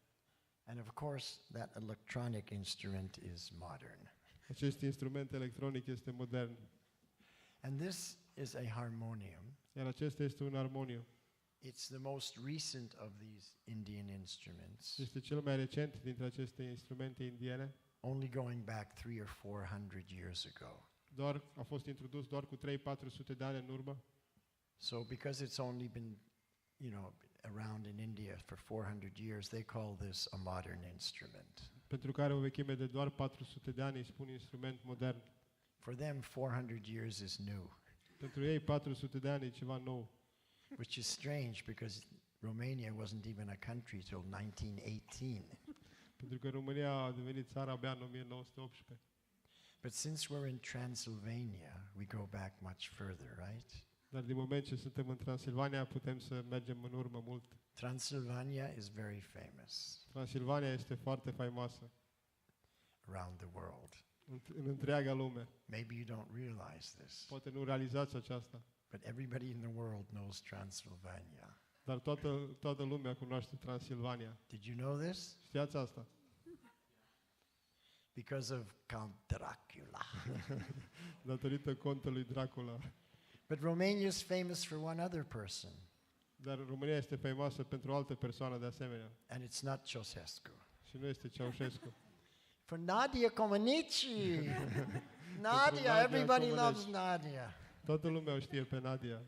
And of course, that electronic instrument is modern. Acest instrument electronic este modern. And this is a harmonium. Iar acesta este un armoniu. It's the most recent of these Indian instruments, Este cel mai recent dintre aceste instrumente indiene. only going back 300 or 400 years ago. A fost introdus doar cu 3-400 de ani în urmă. So because it's only been, around in India for 400 years, they call this a modern instrument. Pentru care o vechime de doar 400 de ani îi spun instrument modern. For them, 400 years is new, Pentru ei 400 de ani e ceva nou. which is strange because Romania wasn't even a country till 1918. Pentru că România a devenit țară abia în 1918. But since we're in Transylvania, we go back much further, right? Dar din moment ce suntem în Transilvania, putem să mergem în urmă mult. Transylvania is very famous Transilvania este foarte faimoasă around the world. în întreaga lume. Maybe you don't realize this, Poate nu realizați aceasta, but everybody in the world knows Transylvania. dar toată lumea cunoaște Transilvania. Did you know this? Știați asta? Because of Count Dracula. Datorită contelui Dracula. But Romania is famous for one other person, Dar România este faimoasă pentru o altă persoană de asemenea. and it's not Ceausescu. Și nu este Ceaușescu. For Nadia Comaneci. Nadia Nadia, everybody Comaneci. loves Nadia. Toată lumea o știe pe Nadia.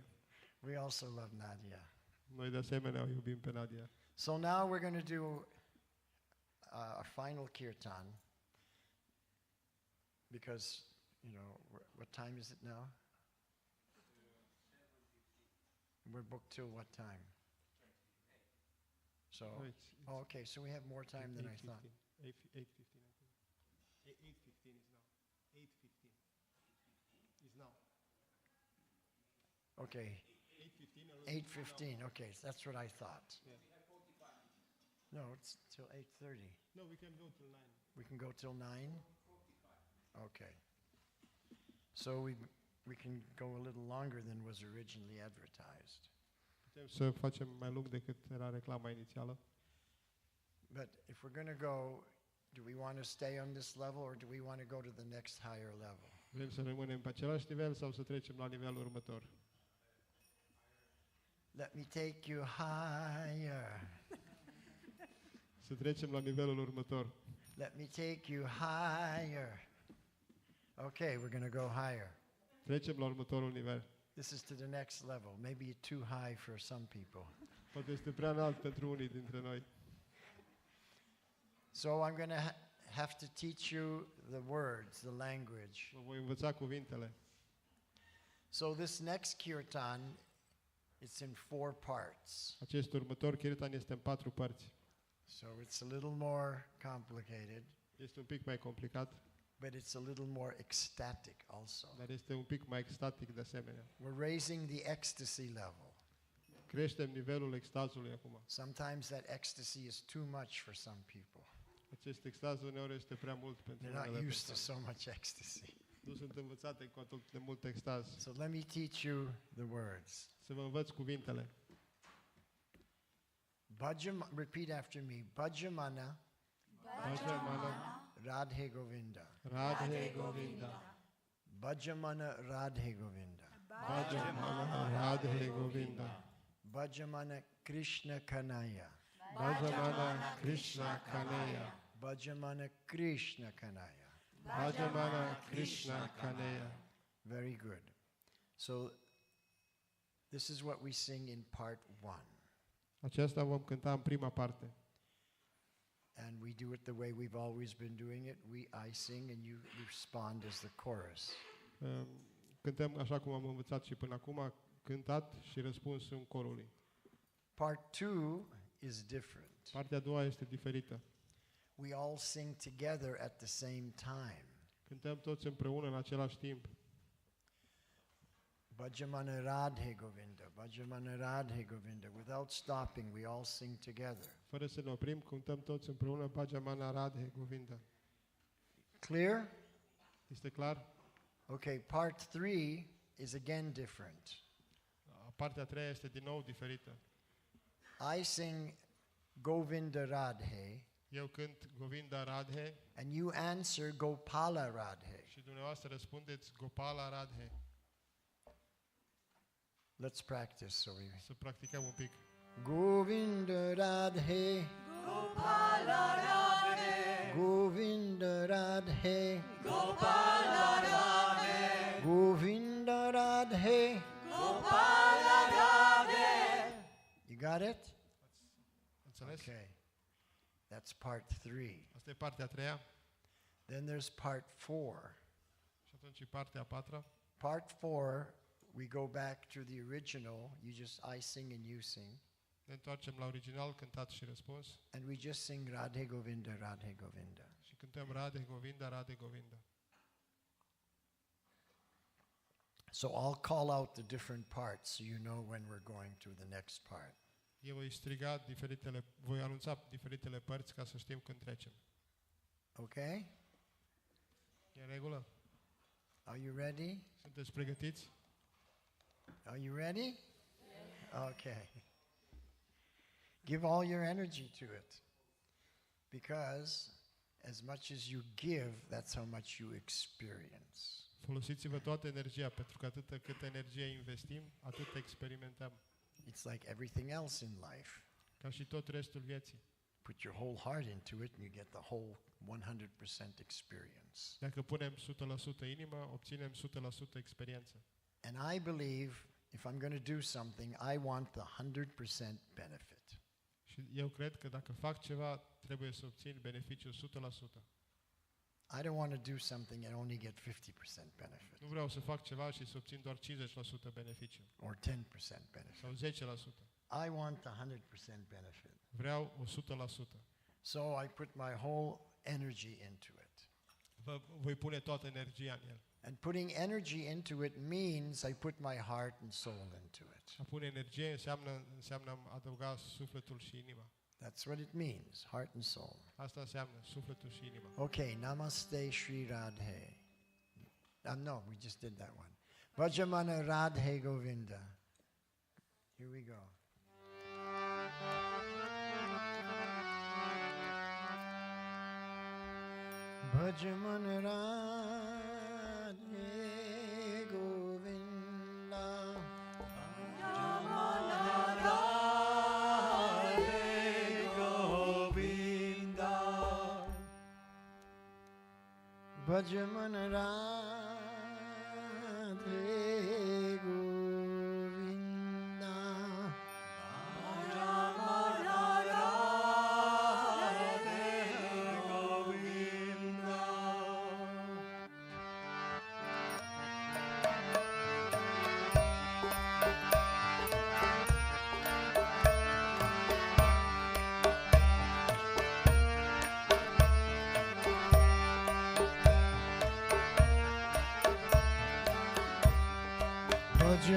We also love Nadia. Noi de asemenea o iubim pe Nadia. So now we're going to do our final kirtan, because, what time is it now? We're booked till what time? So, okay, so we have more time than I thought. 8:15. 8:15 is now. 8:15 is now. Okay, 8:15. 8:15. Okay, so that's what I thought. Yeah. No, it's till 8:30. No, we can go till 9. We can go till 9? Okay. So we can go a little longer than was originally advertised. Putem să facem mai lung decât era reclama inițială. But if we're going to go, do we want to stay on this level or do we want to go to the next higher level? Vrem să rămânem pe același nivel sau să trecem la nivelul următor? Let me take you higher. Să trecem la nivelul următor. Let me take you higher. Okay, we're going to go higher. Trecem la următorul nivel. This is to the next level. Maybe too high for some people. Poate este prea înalt pentru unii dintre noi. So I'm going to have to teach you the words, the language. Vă voi învăța cuvintele. So this next kirtan, it's in 4 parts. Acest următor kirtan este în 4 părți. So it's a little more complicated, Este un pic mai complicat, but it's a little more ecstatic also. dar este un pic mai extatic de asemenea. We're raising the ecstasy level. Creștem nivelul extazului acum. Sometimes that ecstasy is too much for some people. Acest extaz uneori este prea mult pentru They're not unele used to persoane. so much ecstasy. Nu sunt învățate cu atât de mult extaz. So let me teach you the words. Să vă învăț cuvintele. Repeat after me. Bhajamana Bhajamana Radhe Govinda. Radhe Govinda. Bhajamana Radhe Govinda. Bhajamana Radhe Govinda. Bhajamana Krishna Kanaya. Bhajamana Krishna Kaneya. Bhajamana Krishna Kanaya. Bhajamana Krishna Kaneya. Very good. So this is what we sing in part 1. Aceasta vom cânta în prima parte. And we do it the way we've always been doing it. I sing and you respond as the chorus. Cântăm așa cum am învățat și până acum, cântat și răspunsul corului. Part 2 is different. Partea a doua este diferită. We all sing together at the same time. Cântăm toți împreună în același timp. Bhajamana Radhe Govinda, Bhajamana Radhe Govinda. Without stopping, we all sing together. Fără să ne oprim, cântăm toți împreună Bhajamana Radhe Govinda. Clear? Este clar? Okay, part 3 is again different. Partea a treia este din nou diferită. I sing Govinda Radhe, Eu cânt Govinda Radhe and you answer Gopala Radhe. și dumneavoastră răspundeți Gopala Radhe. Let's practice. Să practicăm un pic. Govinda Radhe, Gopala Radhe, Govinda Radhe, Gopala Radhe, Govinda Radhe. Gopala Radhe. You got it? Înțeles? Okay. That's part 3. Asta e partea a treia. Then there's part 4. Și atunci e partea a patra. Part 4, we go back to the original. I sing and you sing. Ne întoarcem la original, cântat și răspuns. And we just sing Radhe Govinda, Radhe Govinda. Și cântăm Radhe Govinda, Radhe Govinda. So I'll call out the different parts so you know when we're going to the next part. Eu voi anunța diferitele părți ca să știm când trecem. Okay? E în regulă? Are you ready? Sunteți pregătiți? Are you ready? Okay. Give all your energy to it. Because as much as you give, that's how much you experience. Folosiți-vă toată energia, pentru că atât cât energie investim, atât experimentăm. It's like everything else in life. Ca și tot restul vieții. Put your whole heart into it and you get the whole 100% experience. Dacă punem 100% inimă, obținem 100% experiență. And I believe if I'm going to do something, I want the 100% benefit. Și eu cred că dacă fac ceva, trebuie să obțin beneficiul 100%. I don't want to do something and only get 50% benefit Nu vreau să fac ceva și să obțin doar 50% beneficiu or 10% benefit. sau 10%. I want the 100% benefit. Vreau 100%. So I put my whole energy into it. Voi pune toată energia în el. And putting energy into it means I put my heart and soul into it. A pune energie înseamnă a adăuga sufletul și inima. That's what it means, heart and soul. Asta înseamnă sufletul și inima. Okay, Namaste Shri Radhe. No, we just did that one. Bhajamana Radhe Govinda. Here we go. Bhajamana Radhe Govinda. Bhajamana Radhe Govinda. Bhajamana Radhe Govinda. Bhajamana Radhe Govinda.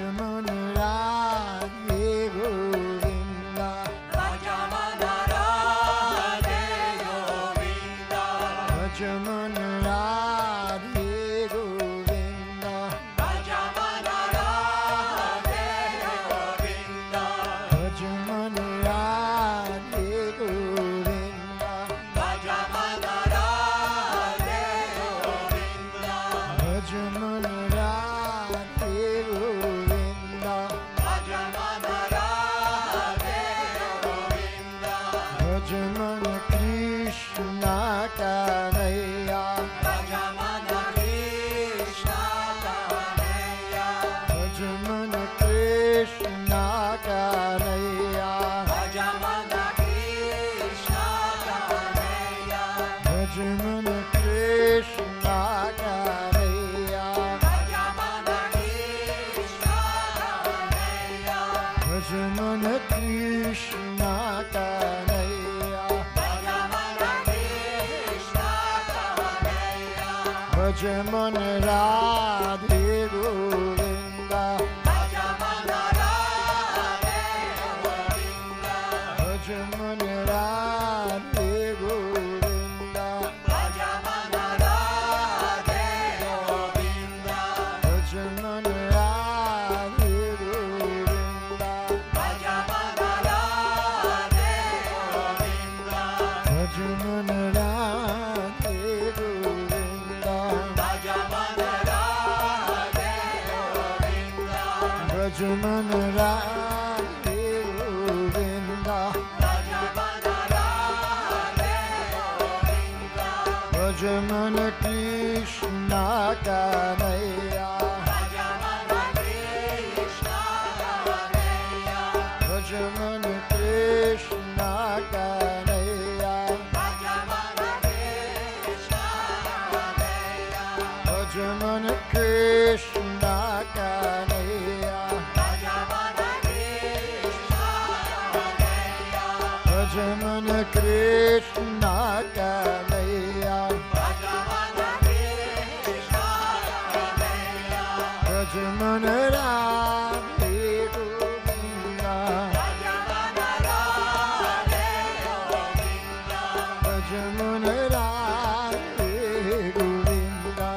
Bhajamana Radhe Govinda. Bhajamana Radhe Govinda. Bhajamana Radhe Govinda. Bhajamana Radhe Govinda. Bhajamana Radhe Govinda. Bhajamana Radhe Govinda. Bhajamana Radhe Govinda. Bhajamana Krishna Kanhaiya. Bhajamana Krishna Kanhaiya. Bhajamana Krishna Kanhaiya. Bhajamana Krishna Kanhaiya. Bhajamana Krishna Kanhaiya. Bhajamana Krishna Kanhaiya. Bhajamana Krishna Kanhaiya. Bhajamana Krishna Kanhaiya. Bhajamana Radhe Govinda. Bhajamana Radhe Govinda. Bhajamana Radhe Govinda. Bhajamana Radhe Govinda. Bhajamana Radhe Govinda. Bhajamana Radhe Govinda. Bhajamana Radhe Govinda. Bhajamana Radhe Govinda. Bhajamana Radhe Govinda. Bhajman कृष्ण कन्हैया Bhajman कृष्ण कन्हैया Bhajman कृष्ण कन्हैया Bhajman कृष्ण कन्हैया Bhajman राधे गोविंदा Bhajman राधे गोविंदा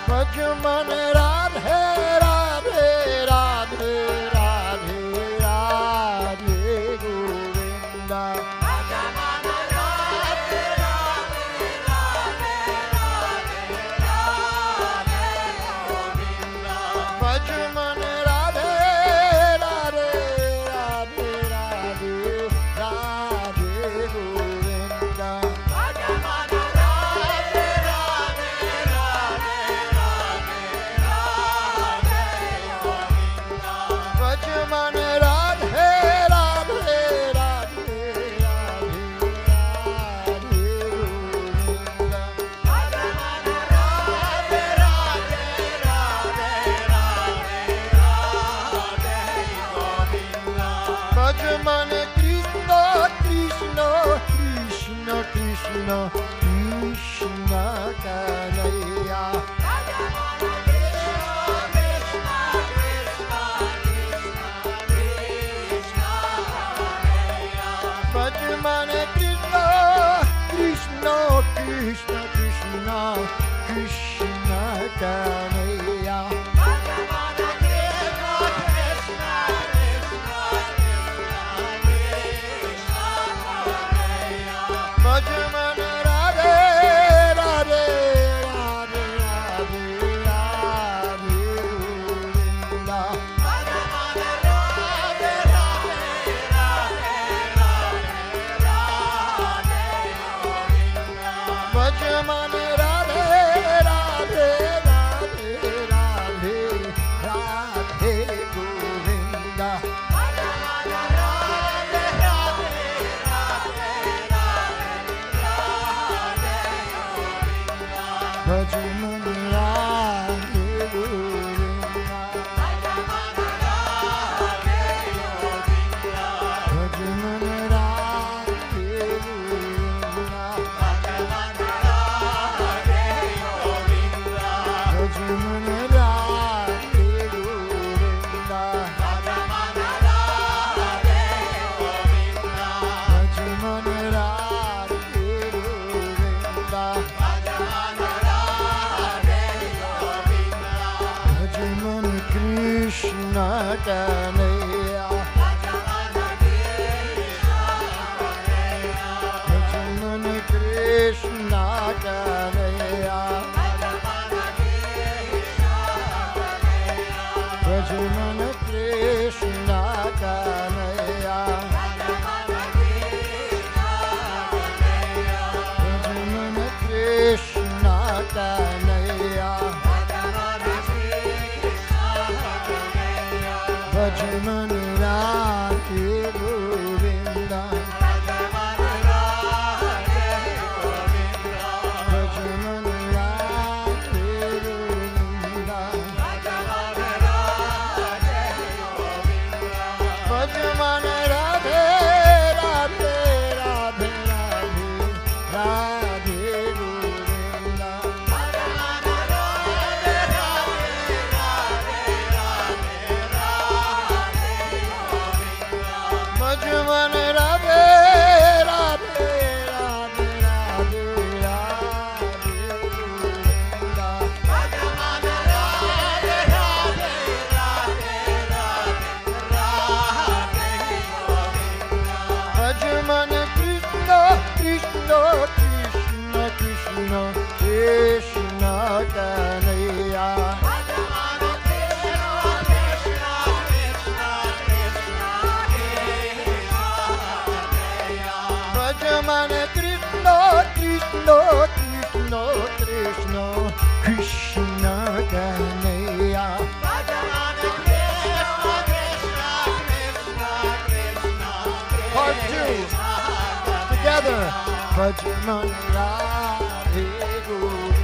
Bhajman राधे राधे राधे राधे राधे गोविंदा Bhajman राधे राधे राधे राधे राधे गोविंदा Bhajman राधे राधे राधे राधे राधे गोविंदा Bhajman कृष्ण कृष्ण कृष्ण कृष्ण कृष्ण कन्हैया Bhajman कृष्ण कृष्ण कृष्ण कृष्ण कृष्ण कन्हैया Bhajman राधे राधे राधे राधे राधे गोविंदा Bhajman राधे राधे राधे राधे राधे गोविंदा Bhajman राधे गोविंदा Bhajman राधे गोविंदा Bhajman राधे गोविंदा Bhajman राधे गोविंदा Bhajman कृष्ण कन्हैया Bhajman कृष्ण कन्हैया Bhajman कृष्ण कन्हैया Bhajman कृष्ण कन्हैया Bhajman राधे गोविंदा Bhajman राधे गोविंदा Bhajman राधे राधे राधे राधे राधे गोविंदा Bhajman राधे राधे राधे राधे राधे गोविंदा Bhajman कृष्ण कृष्ण कृष्ण कृष्ण कृष्ण Kanhaiya Krishna, Krishna Ganaya. Part 2, together. Bhajaman Radhe Govinda.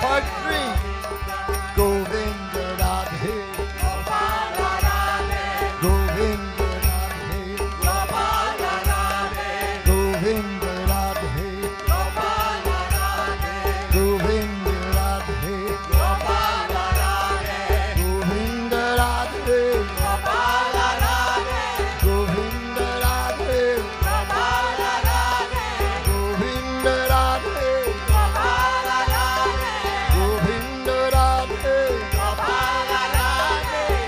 Part 3, Govinda Radhe, Govinda Radhe, Govinda Radhe, Govinda Radhe, Govinda Radhe, Govinda Radhe, Govinda Radhe,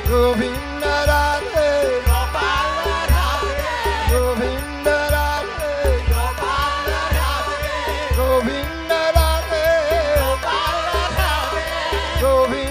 Govinda Radhe, Govinda Radhe, Govinda Radhe, Govinda Radhe, Govinda Radhe, Govinda Radhe, Govinda Radhe, Govinda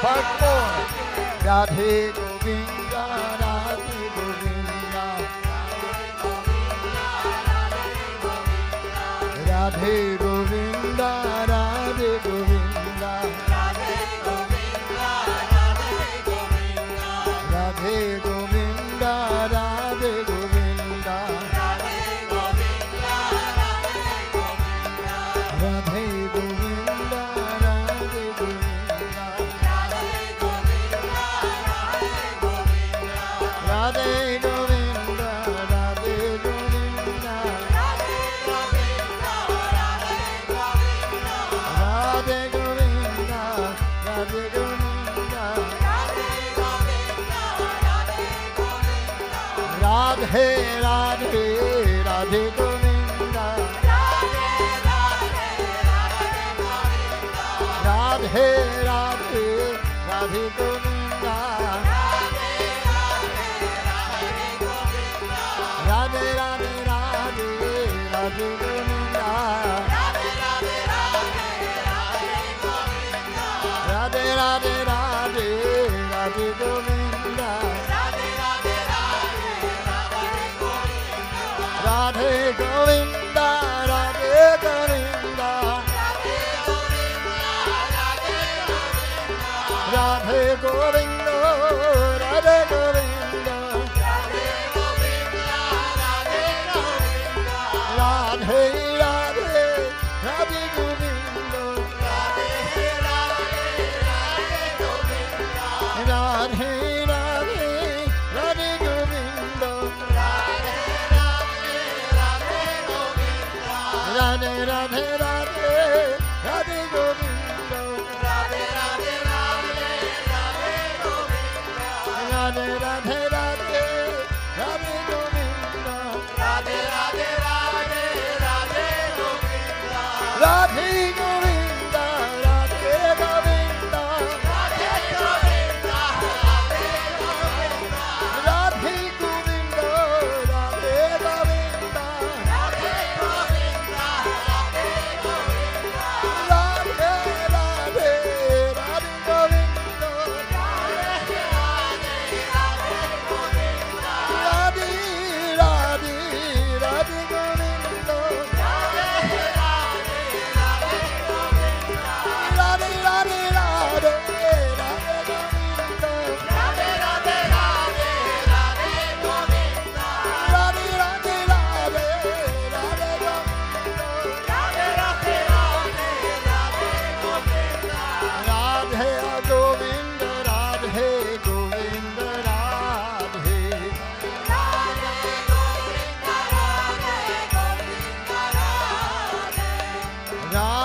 Part 4, Radhe Govinda, Radhe Govinda, Radhe Govinda, Radhe Govinda, Radhe Govinda, Radhe Govinda, Radhe Govinda, Radhe Govinda, Radhe Govinda, Radhe Govinda, Radhe Govinda, Radhe Govinda, Radhe Govinda, Radhe Govinda, Radhe Radhe, Radhe Govinda, Radhe Radhe, Radhe Govinda, Radhe Radhe Radhe, Radhe Govinda, Radhe Radhe Radhe, Radhe Govinda, Radhe Radhe Radhe, Radhe Govinda, Radhe Govinda, Radhe Govinda, Radhe Govinda, Radhe Radhe, Radhe Govinda, Radhe Radhe, Radhe Govinda, Radhe Radhe, Radhe Govinda, Radhe Radhe, Radhe Govinda, Radhe Radhe Radhe, Radhe Govinda, Radhe Radhe, Radhe Radhe Govinda, Radhe Radhe Radhe, Radhe Govinda, Radhe Radhe, Radhe Radhe Govinda, Radhe Govinda, Radhe Govinda, Radhe Govinda, Radhe Govinda, Radhe Govinda, Radhe Govinda, Radhe Govinda, Radhe Govinda, Radhe Radhe, Radhe Govinda, Radhe Radhe, Radhe Govinda, Radhe Radhe, Radhe Govinda, Radhe Radhe, Radhe Govinda, Radhe Radhe Radhe, Radhe Govinda, Radhe Radhe, Radhe Radhe Govinda, Radhe Radhe Radhe, Radhe Govinda, Radhe Radhe, Radhe Radhe Govinda, Radhe Govinda, Radhe Govinda, Radhe. Radhe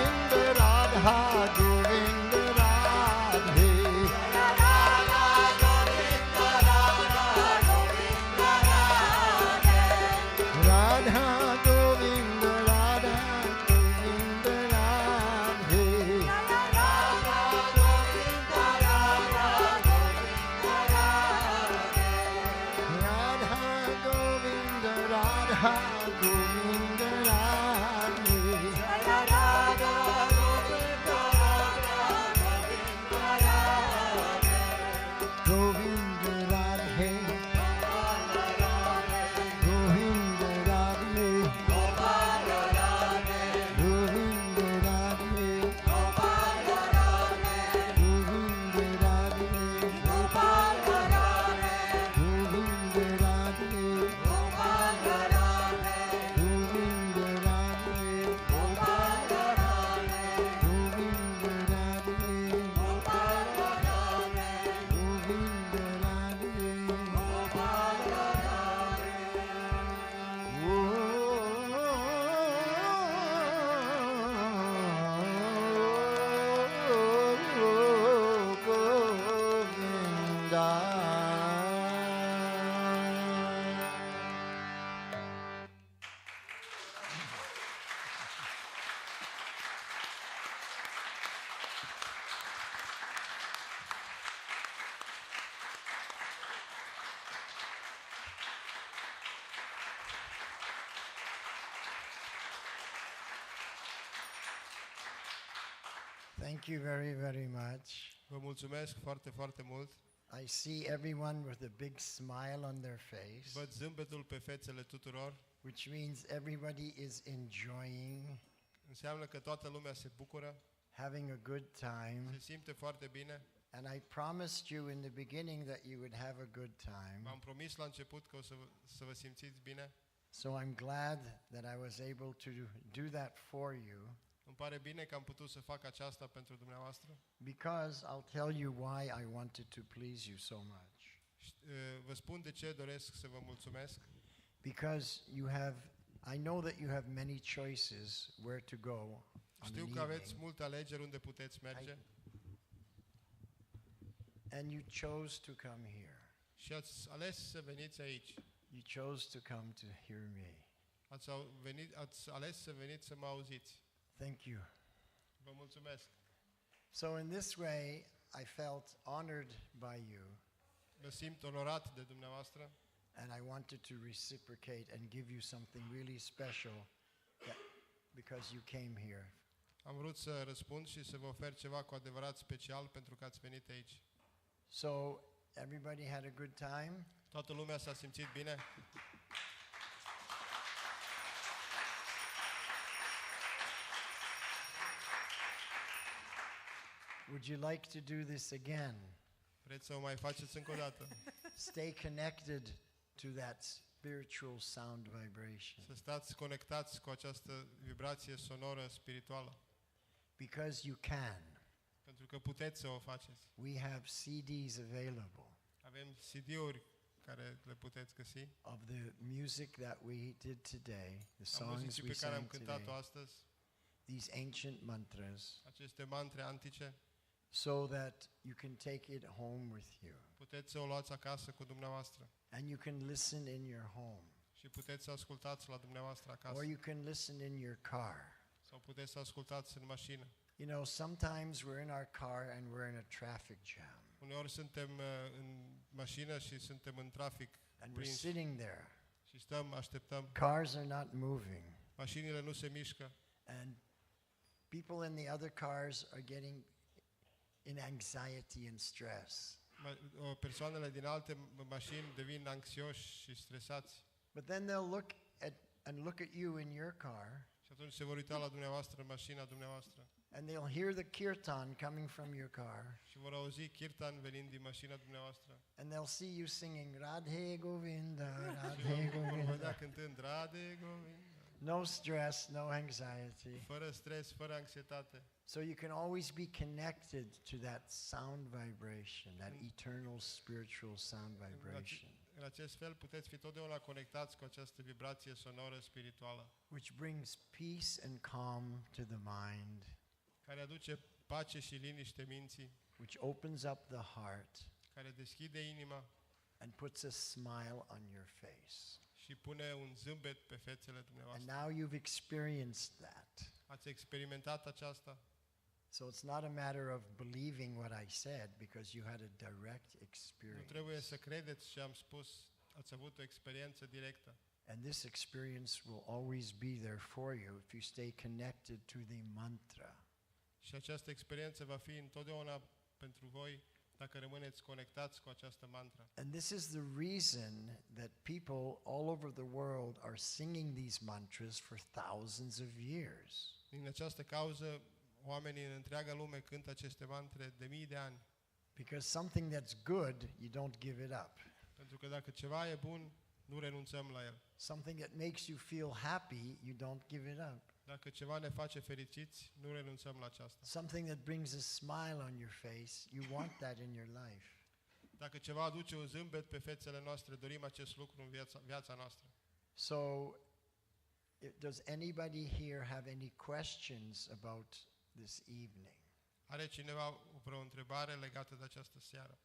Govinda, Radhe Govinda, Radhe Radha Govinda, Radha Govinda, Radhe. Radha Govinda, Radha Govinda, Radhe. Radha Govinda, Radha Govinda, Radhe. Govinda Radhe, Govinda Radhe, Govinda Radhe, Govinda Radhe, Govinda Radhe, Govinda Radhe, Govinda Thank you very, very much. Vă mulțumesc foarte, foarte mult. I see everyone with a big smile on their face, Văd zâmbetul pe fețele tuturor. which means everybody is enjoying, Înseamnă că toată lumea se bucură, having a good time. se simte foarte bine. And I promised you in the beginning that you would have a good time. V-am promis la început că o să vă simțiți bine. So I'm glad that I was able to do that for you, Îmi pare bine că am putut să fac aceasta pentru dumneavoastră. because I'll tell you why I wanted to please you so much. Vă spun de ce doresc să vă mulțumesc. Because I know that you have many choices where to go on Știu an că aveți evening, multe alegeri unde puteți merge and you chose to come here. și ați ales să veniți aici. You chose to come to hear me. Ați ales să veniți să mă auziți. Thank you. Vă mulțumesc. So in this way, I felt honored by you, Mă simt onorat de dumneavoastră and I wanted to reciprocate and give you something really special because you came here. Am vrut să răspund și să vă ofer ceva cu adevărat special pentru că ați venit aici. So everybody had a good time? Toată lumea s-a simțit bine? Would you like to do this again? Vreți să o mai faceți încă o dată? Stay connected to that spiritual sound vibration. Să stați conectați cu această vibrație sonoră spirituală. Because you can. Pentru că puteți să o faceți. We have CDs available Avem CD-uri care le puteți găsi. of the music that we did today, the Am songs muzicii we pe care am sang cântat-o today, astăzi, these ancient mantras, aceste mantre antice, so that you can take it home with you. puteți să o luați acasă cu dumneavoastră And you can listen in your home. și puteți să ascultați la dumneavoastră acasă Or you can listen in your car. sau puteți să ascultați în mașină. You know, sometimes we're in our car and we're in a traffic jam. Uneori suntem în mașină și suntem în trafic And we're prinși sitting there. și stăm, așteptăm. Cars are not moving. Mașinile nu se mișcă And people in the other cars are getting in anxiety and stress. Persoanele din alte mașini devin anxioși și stresați But then they'll look at you in your car, și atunci se vor uita la dumneavoastră în mașina dumneavoastră and they'll hear the kirtan coming from your car, și vor auzi kirtan venind din mașina dumneavoastră and they'll see you singing Radhe Govinda, și Radhe vor vedea Govinda. cântând Radhe Govinda, No stress, no anxiety. fără stres, fără anxietate. So you can always be connected to that sound vibration, that eternal spiritual sound vibration, În acest fel puteți fi totdeauna conectați cu această vibrație sonoră spirituală which brings peace and calm to the mind, care aduce pace și liniște minții, which opens up the heart care deschide inima and puts a smile on your face. și pune un zâmbet pe fețele And dumneavoastră. now you've experienced that. Ați experimentat aceasta? So it's not a matter of believing what I said, because you had a direct Nu experience. trebuie să credeți ce am spus, ați avut o experiență directă. And this experience will always be there for you if you stay connected to the mantra. Și această experiență va fi întotdeauna pentru voi dacă rămâneți conectați cu această mantra. And this is the reason that people all over the world are singing these mantras for thousands of years. Din această cauză, oamenii în întreaga lume cântă aceste mantre de mii de ani. Because something that's good, you don't give it up. Pentru că dacă ceva e bun, nu renunțăm la el. Something that makes you feel happy, you don't give it up. Dacă ceva ne face fericiți, nu renunțăm la aceasta. Something that brings a smile on your face, you want that in your life. Dacă ceva aduce un zâmbet pe fețele noastre, dorim acest lucru în viața noastră. So, does anybody here have any questions about this evening? Are cineva vreo întrebare legată de această seară?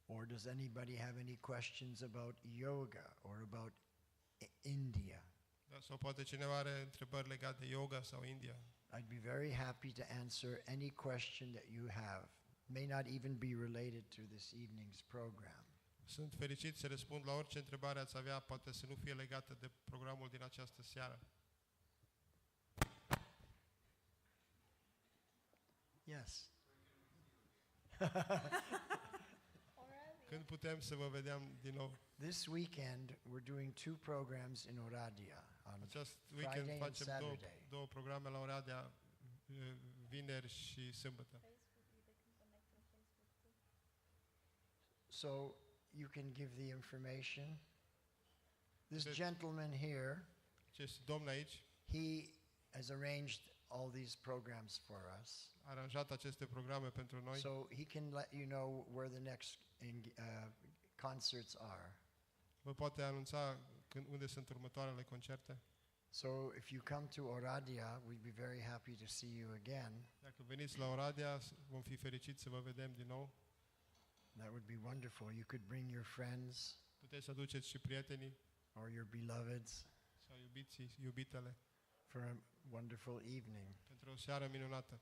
Or does anybody have any questions about yoga or about India? Da, sau poate cineva are întrebări legate de yoga sau India? I'd be very happy to answer any question that you have. May not even be related to this evening's program. Sunt fericit să răspund la orice întrebare ați avea, poate să nu fie legată de programul din această seară. Yes. Când putem să vă vedem din nou? This weekend we're doing 2 programs in Oradia on Acest Friday weekend and facem Saturday. două programe la Oradea, vineri și sâmbătă. So you can give the information. This Good. gentleman here, Acest domn aici he has arranged all these programs for us. a aranjat aceste programe pentru noi, So he can let you know where the next concerts are. vă poate anunța unde sunt următoarele concerte. So if you come to Oradia, we'd be very happy to see you again. Dacă veniți la Oradea, vom fi fericiți să vă vedem din nou. That would be wonderful. You could bring your friends Puteți să aduceți și prietenii or your beloveds sau iubitele for a wonderful evening. pentru o seară minunată.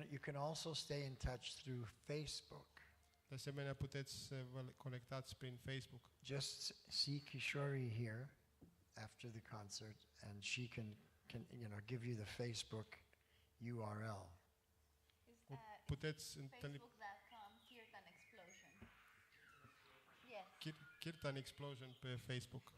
You can also stay in touch through Facebook. De asemenea, puteți să vă conectați prin Facebook. Just see Kishori here after the concert, and she can give you the Facebook URL. Puteți întâlni Facebook.com Kirtan Explosion. Yes. Kirtan Explosion pe Facebook.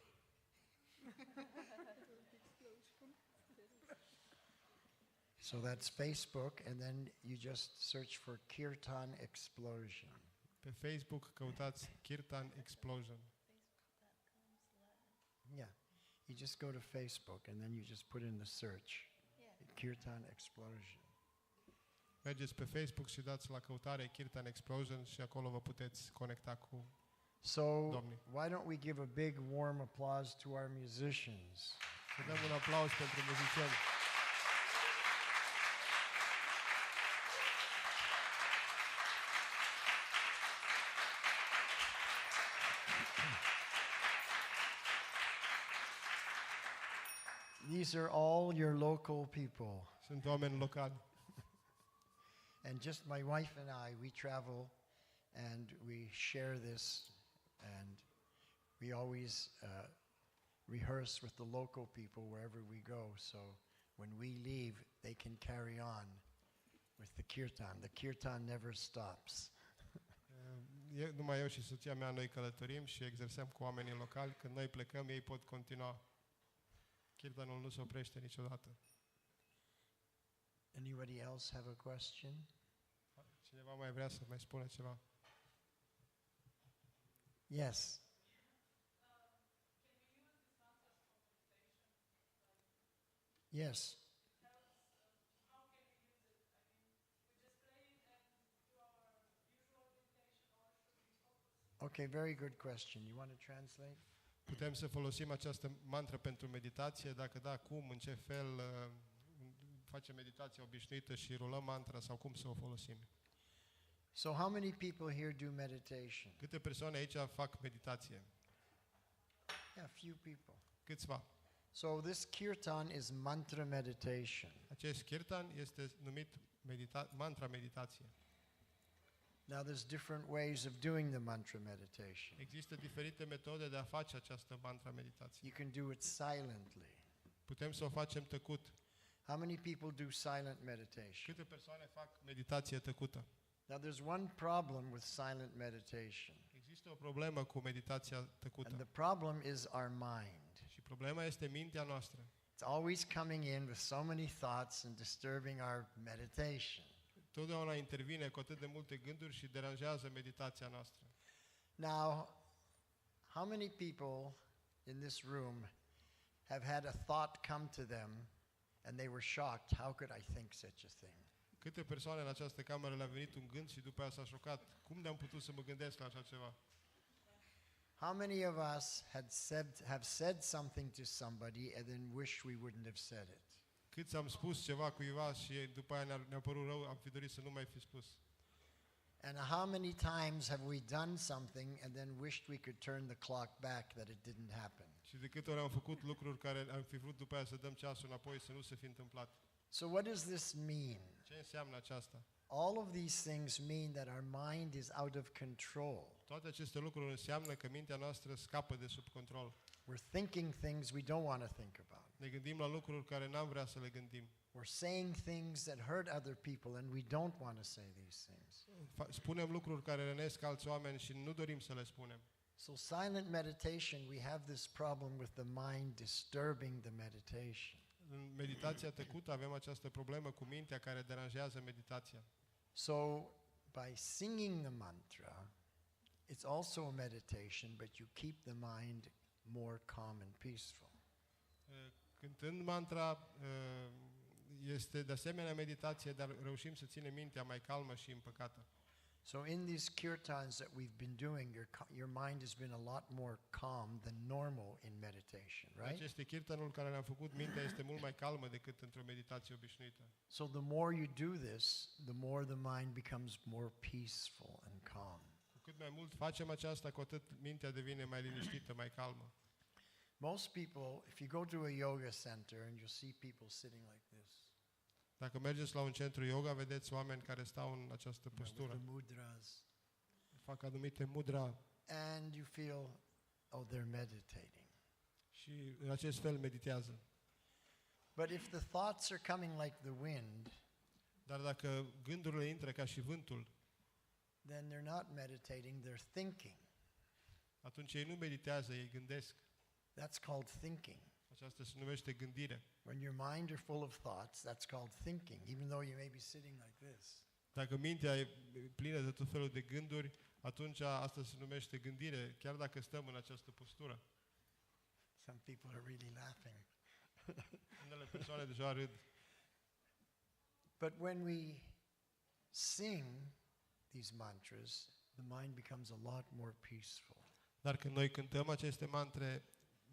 So that's Facebook, and then you just search for Kirtan Explosion. Pe Facebook căutați Kirtan Explosion. Yeah. You just go to Facebook, and then you just put in the search. Kirtan Explosion. Mergeți pe Facebook și dați la căutare Kirtan Explosion și acolo vă puteți conecta cu So Domnii. why don't we give a big warm applause to our musicians? Să dăm un aplauz pentru muzicieni. These are all your local people. Sunt oameni locali. And just my wife and I, we travel and we share this, and we always rehearse with the local people wherever we go. So when we leave, they can carry on with the kirtan. The kirtan never stops. Numai eu și soția mea, noi călătorim și exersăm cu oamenii locali. Când noi plecăm, ei pot continua. Kirtanul nu se oprește niciodată. Anybody else have a question? Cineva mai vrea să mai spună ceva? Yes. Yes. Okay, very good question. You want to translate? Putem să folosim această mantră pentru meditație? Dacă da, cum, în ce fel facem meditația obișnuită și rulăm mantra sau cum să o folosim? So how many people here do meditation? Câte persoane aici fac meditație? Yeah, few people. Câțiva. So this kirtan is mantra meditation. Acest kirtan este numit mantra meditație. Now there's different ways of doing the mantra meditation. Există diferite metode de a face această mantra meditație. You can do it silently. Putem să o facem tăcut. How many people do silent meditation? Câte persoane fac meditație tăcută? Now there's one problem with silent meditation. Există o problemă cu meditația And tăcută. the problem is our mind. Și problema este mintea noastră. It's always coming in with so many thoughts and disturbing our meditation. Totdeauna intervine cu atât de multe gânduri și deranjează meditația noastră. Now, how many people in this room have had a thought come to them and they were shocked? How could I think such a thing? Câte persoane în această cameră le-a venit un gând și după aia s-a șocat? Cum de-am putut să mă gândesc la așa ceva? How many of us have said something to somebody and then wish we wouldn't have said it? Câți am spus ceva cuiva și după aia ne-a părut rău, am fi dorit să nu mai fi spus? And how many times have we done something and then wished we could turn the clock back that it didn't happen? Și de câte ori am făcut lucruri care am fi vrut după aia să dăm ceasul înapoi să nu se fi întâmplat? So what does this mean? Ce înseamnă aceasta? All of these things mean that our mind is out of control. Toate aceste lucruri înseamnă că mintea noastră scapă de sub control. We're thinking things we don't want to think about. Ne gândim la lucruri care n-am vrea să le gândim. We're saying things that hurt other people and we don't want to say these things. Spunem lucruri care rănesc alți oameni și nu dorim să le spunem. So silent meditation, we have this problem with the mind disturbing the meditation. În meditația tăcută avem această problemă cu mintea care deranjează meditația. So by singing the mantra, it's also a meditation, but you keep the mind more calm and peaceful. Cântând mantra este de asemenea meditație, dar reușim să ținem mintea mai calmă și împăcată. So in these kirtans that we've been doing, your mind has been a lot more calm than normal in meditation, right? Aceste kirtanul care le-am făcut, mintea este mult mai calmă decât într-o meditație obișnuită. So the more you do this, the more the mind becomes more peaceful and calm. Cu cât mai mult facem aceasta, cu atât mintea devine mai liniștită, mai calmă. Most people, if you go to a yoga center and you see people sitting like this, Dacă mergeți la un centru yoga, vedeți oameni care stau în această with postură. the mudras, Fac anumite mudra and you feel, oh, they're meditating. și în acest fel meditează. But if the thoughts are coming like the wind, Dar dacă gândurile intră ca și vântul, then they're not meditating, they're thinking. atunci ei nu meditează, ei gândesc. That's called thinking. Aceasta se numește gândire. When your mind are full of thoughts, that's called thinking, even though you may be sitting like this. Dacă mintea e plină de tot felul de gânduri, atunci asta se numește gândire, chiar dacă stăm în această postură. Some people are really laughing. Unele persoane deja râd. But when we sing these mantras, the mind becomes a lot more peaceful. Dar când noi cântăm aceste mantre,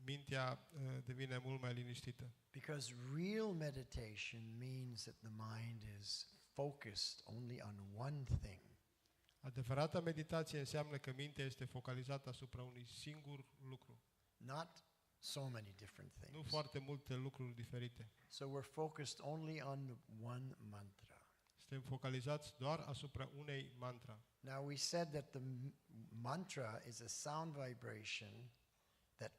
mintea devine mult mai liniștită. Because real meditation means that the mind is focused only on one thing. Adevărata meditație înseamnă că mintea este focalizată asupra unui singur lucru. Not so many different things. Nu foarte multe lucruri diferite. So we're focused only on one mantra. Suntem focalizați doar asupra unei mantra. Now we said that the mantra is a sound vibration that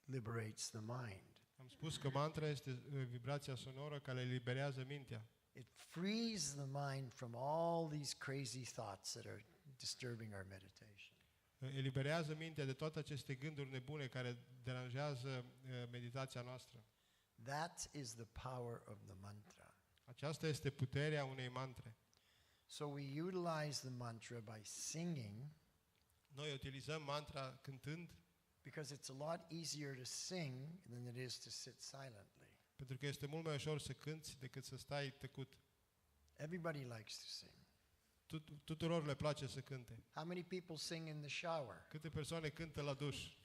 liberates the mind. Am spus că mantra este vibrația sonoră care eliberează mintea. It frees the mind from all these crazy thoughts that are disturbing our meditation. Eliberează mintea de toate aceste gânduri nebune care deranjează meditația noastră. That is the power of the mantra. Aceasta este puterea unei mantre. So we utilize the mantra by singing, Noi utilizăm mantra cântând, because it's a lot easier to sing than it is to sit silently. pentru că este mult mai ușor să cânți decât să stai tăcut. Everybody likes to sing. Tuturor le place să cânte. How many people sing in the shower? Câte persoane cântă la duș?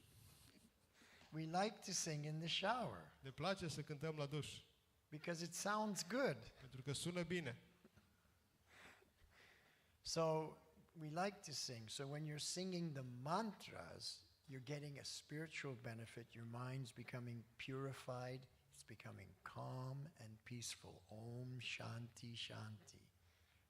We like to sing in the shower Ne place să cântăm la duș, because it sounds good. pentru că sună bine. So we like to sing. So when you're singing the mantras, you're getting a spiritual benefit. Your mind's becoming purified. It's becoming calm and peaceful. Om Shanti Shanti.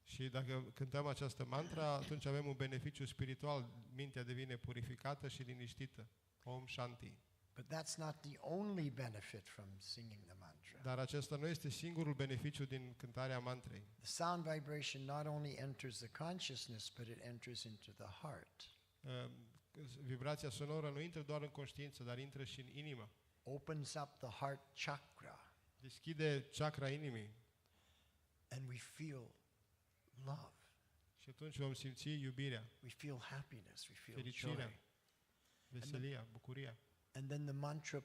Și dacă cântăm această mantra, atunci avem un beneficiu spiritual. Mintea devine purificată și liniștită. Om Shanti. But that's not the only benefit from singing the mantra. Dar acesta nu este singurul beneficiu din cântarea mantrei. The sound vibration not only enters the consciousness, but it enters into the heart. Vibrația sonoră nu intră doar în conștiință, dar intră și în inimă. Opens up the heart chakra, Deschide chakra inimii and we feel love. și atunci vom simți iubirea, We feel happiness. We feel fericirea, joy. veselia, bucuria. And then the mantra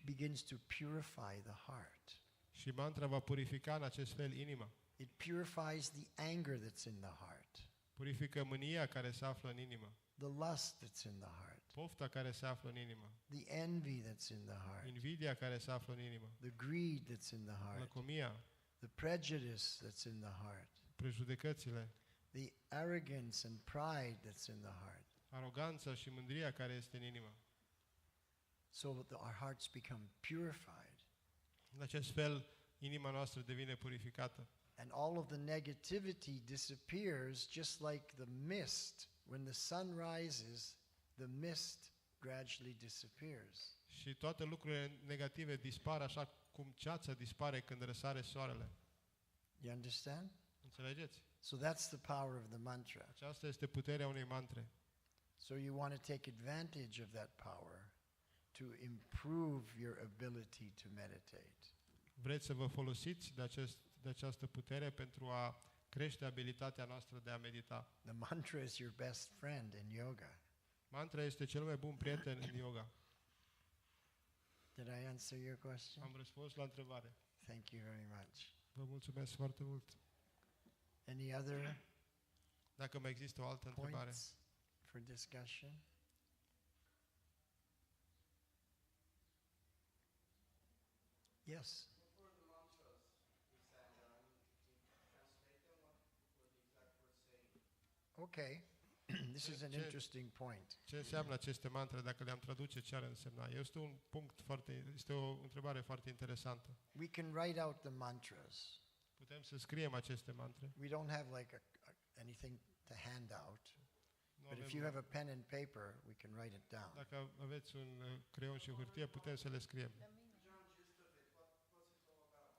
begins to purify the heart. Și mantra va purifica în acest fel inima. It purifies the anger that's in the heart, Purifică mânia care se află în inimă, the lust that's in the heart, pofta care se află în inimă, the envy that's in the heart, invidia care se află în inimă, the greed that's in the heart, lăcomia, the prejudice that's in the heart, prejudecățile, the arrogance and pride that's in the heart. aroganța și mândria care este în inimă. So that our hearts become purified. În acest fel, inima noastră devine purificată. And all of the negativity disappears, just like the mist. When the sun rises, the mist gradually disappears. Și toate lucrurile negative dispar așa cum ceața dispare când răsare soarele. You understand? Înțelegeți? So that's the power of the mantra. Aceasta este puterea unei mantre. So you want to take advantage of that power to improve your ability to meditate. Vreți să vă folosiți de această putere pentru a crește abilitatea noastră de a medita. The mantra is your best friend in yoga. Mantra este cel mai bun prieten în yoga. Did I answer your question? Am răspuns la întrebare. Thank you very much. Vă mulțumesc foarte mult. Any other Dacă mai există o altă întrebare. points for discussion? Yes. Okay. This is an interesting point. Ce înseamnă aceste mantre dacă le-am traduce, ce ar însemna? Este un punct este o întrebare foarte interesantă. We can write out the mantras. Putem să scriem aceste mantre. We don't have like anything to hand out. Nu But if avem- you have a pen and paper, we can write it down. Dacă aveți un creion și o hârtie, putem să le scriem.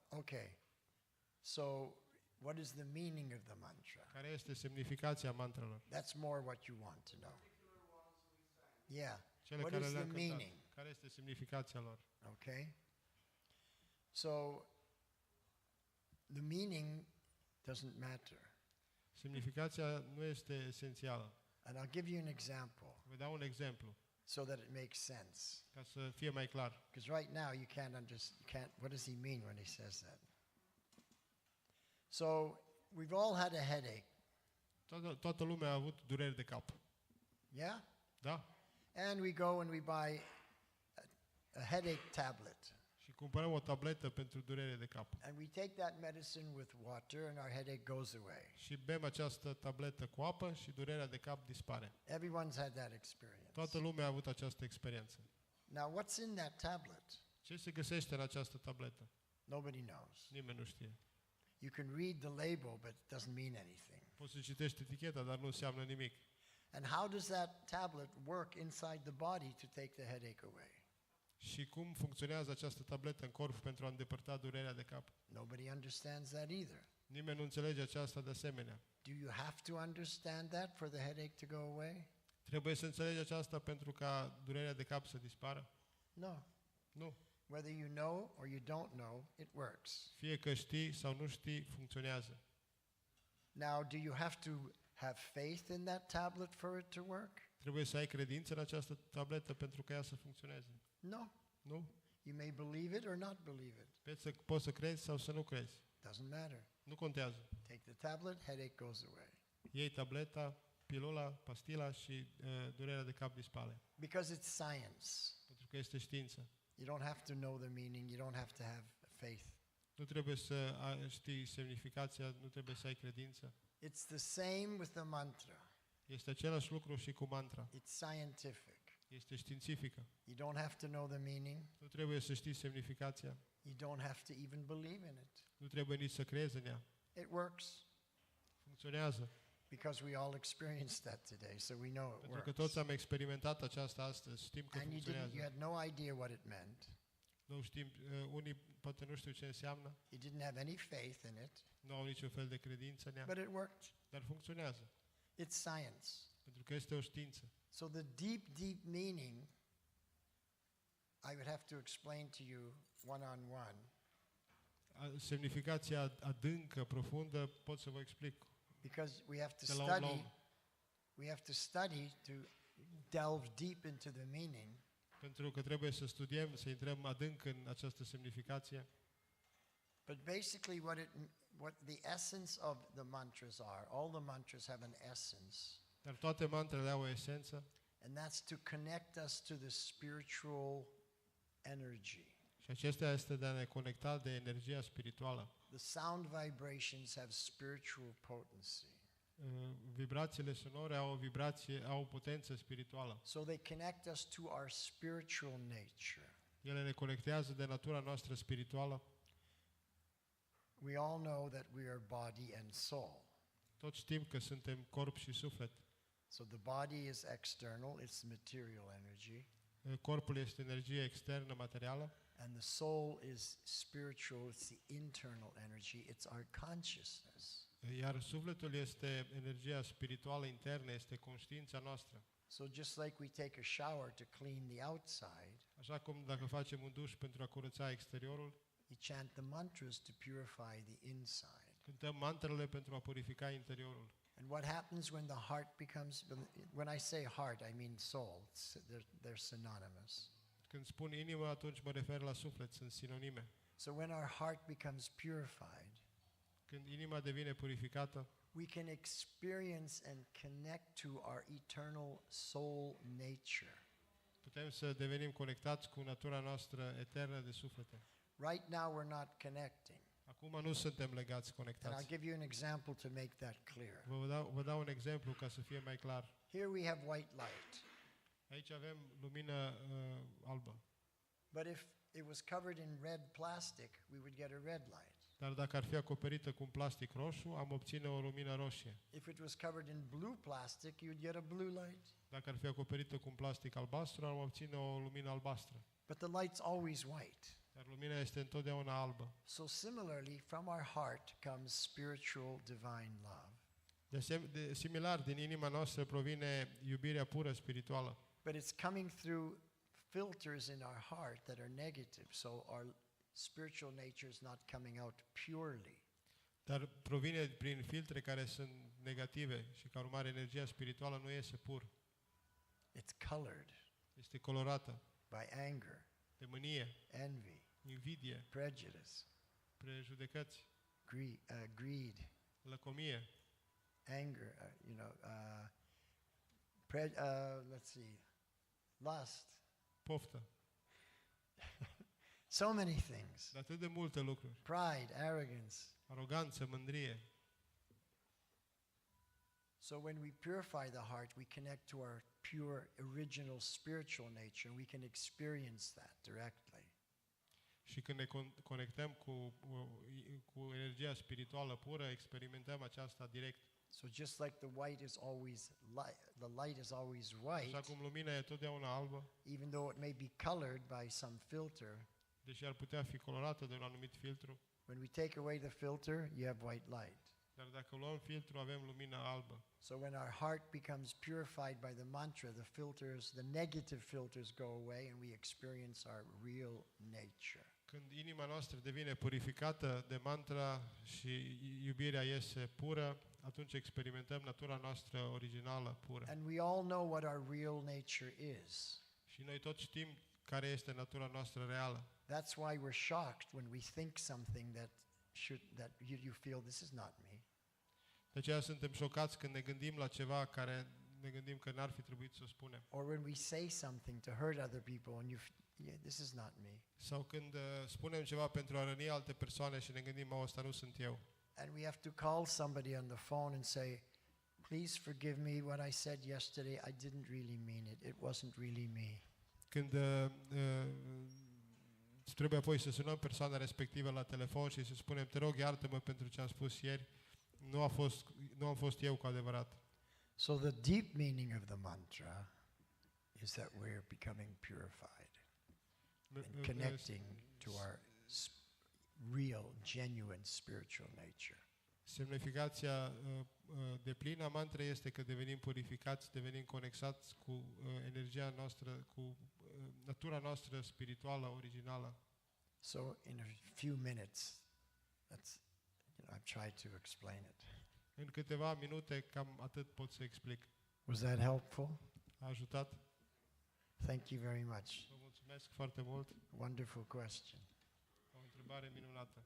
Okay. So, what is the meaning of the mantra? Care este semnificația mantrelor? That's more what you want to know. Yeah. Cele What care is the le-am cântat. meaning? Care este semnificația lor? Okay. So the meaning doesn't matter. Semnificația nu este esențială. And I'll give you an example Vă dau un exemplu so that it makes sense. ca să fie mai clar. Because right now you can't understand. What does he mean when he says that? So we've all had a headache. Toată lumea a avut dureri de cap. Yeah? Da? And we go and we buy a headache tablet. Și cumpărăm o tabletă pentru durere de cap. And we take that medicine with water and our headache goes away. Și bem această tabletă cu apă și durerea de cap dispare. Everyone's had that experience. Toată lumea a avut această experiență. Now, what's in that tablet? Ce se găsește în această tabletă? Nobody knows. Nimeni nu știe. You can read the label, but it doesn't mean anything. Poți să citești eticheta, dar nu înseamnă nimic. And how does that tablet work inside the body to take the headache away? Și cum funcționează această tabletă în corp pentru a îndepărta durerea de cap? Nobody understands that either. Nimeni nu înțelege aceasta de asemenea. Do you have to understand that for the headache to go away? Trebuie să înțelegi aceasta pentru ca durerea de cap să dispară? No. Nu. Whether you know or you don't know, it works. Fie că știi sau nu știi, funcționează. Now, do you have to have faith in that tablet for it to work? Trebuie să ai credință în această tabletă pentru ca ea să funcționeze. No. Nu? You may believe it or not believe it. Poți să crezi sau să nu crezi. Doesn't matter. Nu contează. Take the tablet, headache goes away. Iei tableta, pilula, pastila și durerea de cap dispare. Because it's science. Pentru că este știință. You don't have to know the meaning, you don't have to have faith. Nu trebuie să știi semnificația, nu trebuie să ai credință. It's the same with the mantra. Este același lucru și cu mantra. It's scientific. Este științifică. You don't have to know the meaning. Nu trebuie să știi semnificația. You don't have to even believe in it. Nu trebuie nici să crezi în ea. It works Funcționează. because we all experienced that today, so we know it Pentru că works. toți am experimentat aceasta astăzi, știm că And you funcționează. had no idea what it meant. Nu știm, unii poate nu știu ce înseamnă, You didn't have any faith in it, nu au niciun fel de credință în ea, but it worked. dar funcționează. It's science. Pentru că este o știință. So the deep, deep meaning, I would have to explain to you one-on-one. Semnificația adâncă, profundă, pot să vă explic. Because we have to De la om la study, om. we have to study to delve deep into the meaning. Pentru că trebuie să studiem, să intrăm adânc în această semnificație. But basically what the essence of the mantras are, all the mantras have an essence, Dar toate mantrele au o esență and that's to connect us to the spiritual energy. și acesta este de a ne conecta de energia spirituală. The sound vibrations have spiritual potency. Vibrațiile sonore au o vibrație, au o potență spirituală. So they connect us to our spiritual nature. Ele ne conectează de natura noastră spirituală. We all know that we are body and soul. Toți știm că suntem corp și suflet. So the body is external, it's material energy, Corpul este energie externă, materială, and the soul is spiritual, it's the internal energy, it's our consciousness. iar sufletul este energia spirituală internă, este conștiința noastră. So just like we take a shower to clean the outside, Așa cum dacă facem un duș pentru a curăța exteriorul, we chant the mantras to purify the inside. cântăm mantrele pentru a purifica interiorul. And what happens when the heart becomes, when I say heart, I mean soul, they're synonymous. Când spun inimă, atunci mă refer la suflet, sunt sinonime. So when our heart becomes purified, Când inima devine purificată, we can experience and connect to our eternal soul nature. putem să devenim conectați cu natura noastră eternă de suflete. Right now we're not connecting. Acum nu suntem legați, And I'll conectați. give you an example to make that clear. Vă dau un exemplu ca să fie mai clar. Here we have white light. Aici avem lumină albă. But if it was covered in red plastic, we would get a red light. Dar dacă ar fi acoperită cu un plastic roșu, am obține o lumină roșie. If it was covered in blue plastic, you'd get a blue light. Dacă ar fi acoperită cu un plastic albastru, am obține o lumină albastră. But the light's always white. Dar lumina este întotdeauna albă. So similarly, from our heart comes spiritual divine love. Similar, din inima noastră provine iubirea pură spirituală. But it's coming through filters in our heart that are negative. So spiritual nature is not coming out purely. Dar provine prin filtre care sunt negative și ca urmare energia spirituală nu iese pur. It's colored Este colorată by anger, de mânie, envy, invidie, prejudice, prejudecăți, greed, lăcomie, anger, let's see, lust, poftă. so many things. De atât de multe lucruri. Pride, arrogance. Aroganță, mândrie. So when we purify the heart, we connect to our pure, original spiritual nature, and we can experience that directly. Și când ne conectăm cu energia spirituală pură, experimentăm aceasta direct. So just like the white is always the light is always Așa white, cum lumina e totdeauna albă, even though it may be colored by some filter, deși ar putea fi colorată de un anumit filtru, when we take away the filter, you have white light. dar dacă luăm filtru, avem lumina albă. So when our heart becomes purified by the mantra, the negative filters go away and we experience our real nature. Când inima noastră devine purificată de mantra și iubirea iese pură, atunci experimentăm natura noastră originală pură. And we all know what our real nature is. Și noi toți știm care este natura noastră reală. That's why we're shocked when we think something that you feel this is not me. De aceea suntem șocați când ne gândim la ceva care ne gândim că n-ar fi trebuit să o spunem. Or when we say something to hurt other people and this is not me. Sau când spunem ceva pentru a răni alte persoane și ne gândim, ăsta nu sunt eu. And we have to call somebody on the phone and say, please forgive me what I said yesterday. I didn't really mean it. It wasn't really me. Când trebuie apoi să sunăm persoana respectivă la telefon și să spunem, te rog, iartă-mă pentru ce am spus ieri, nu am fost eu cu adevărat. So the deep meaning of the mantra is that we're becoming purified and connecting to our real, genuine spiritual nature. Semnificația deplină a mantrei este că devenim purificați, devenim conectați cu energia noastră, cu natura noastră spirituală originală. So in a few minutes, I've tried to explain it. În câteva minute, cam atât pot să explic. Was that helpful? A ajutat? Thank you very much. Vă mulțumesc foarte mult. Wonderful question. O întrebare minunată.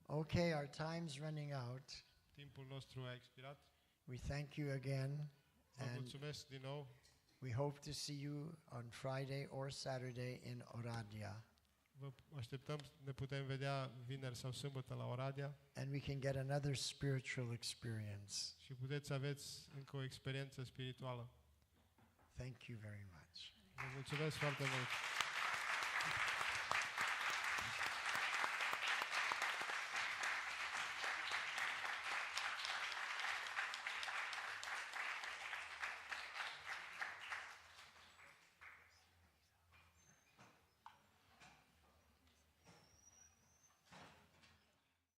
Okay, our time's running out. Timpul nostru a expirat. We thank you again, Vă and mulțumesc din nou. we hope to see you on Friday or Saturday in Oradia, Vă așteptăm, ne putem vedea vineri sau sâmbătă la Oradea and we can get another spiritual experience. și puteți aveți încă o experiență spirituală. Thank you very much. Vă mulțumesc foarte mult.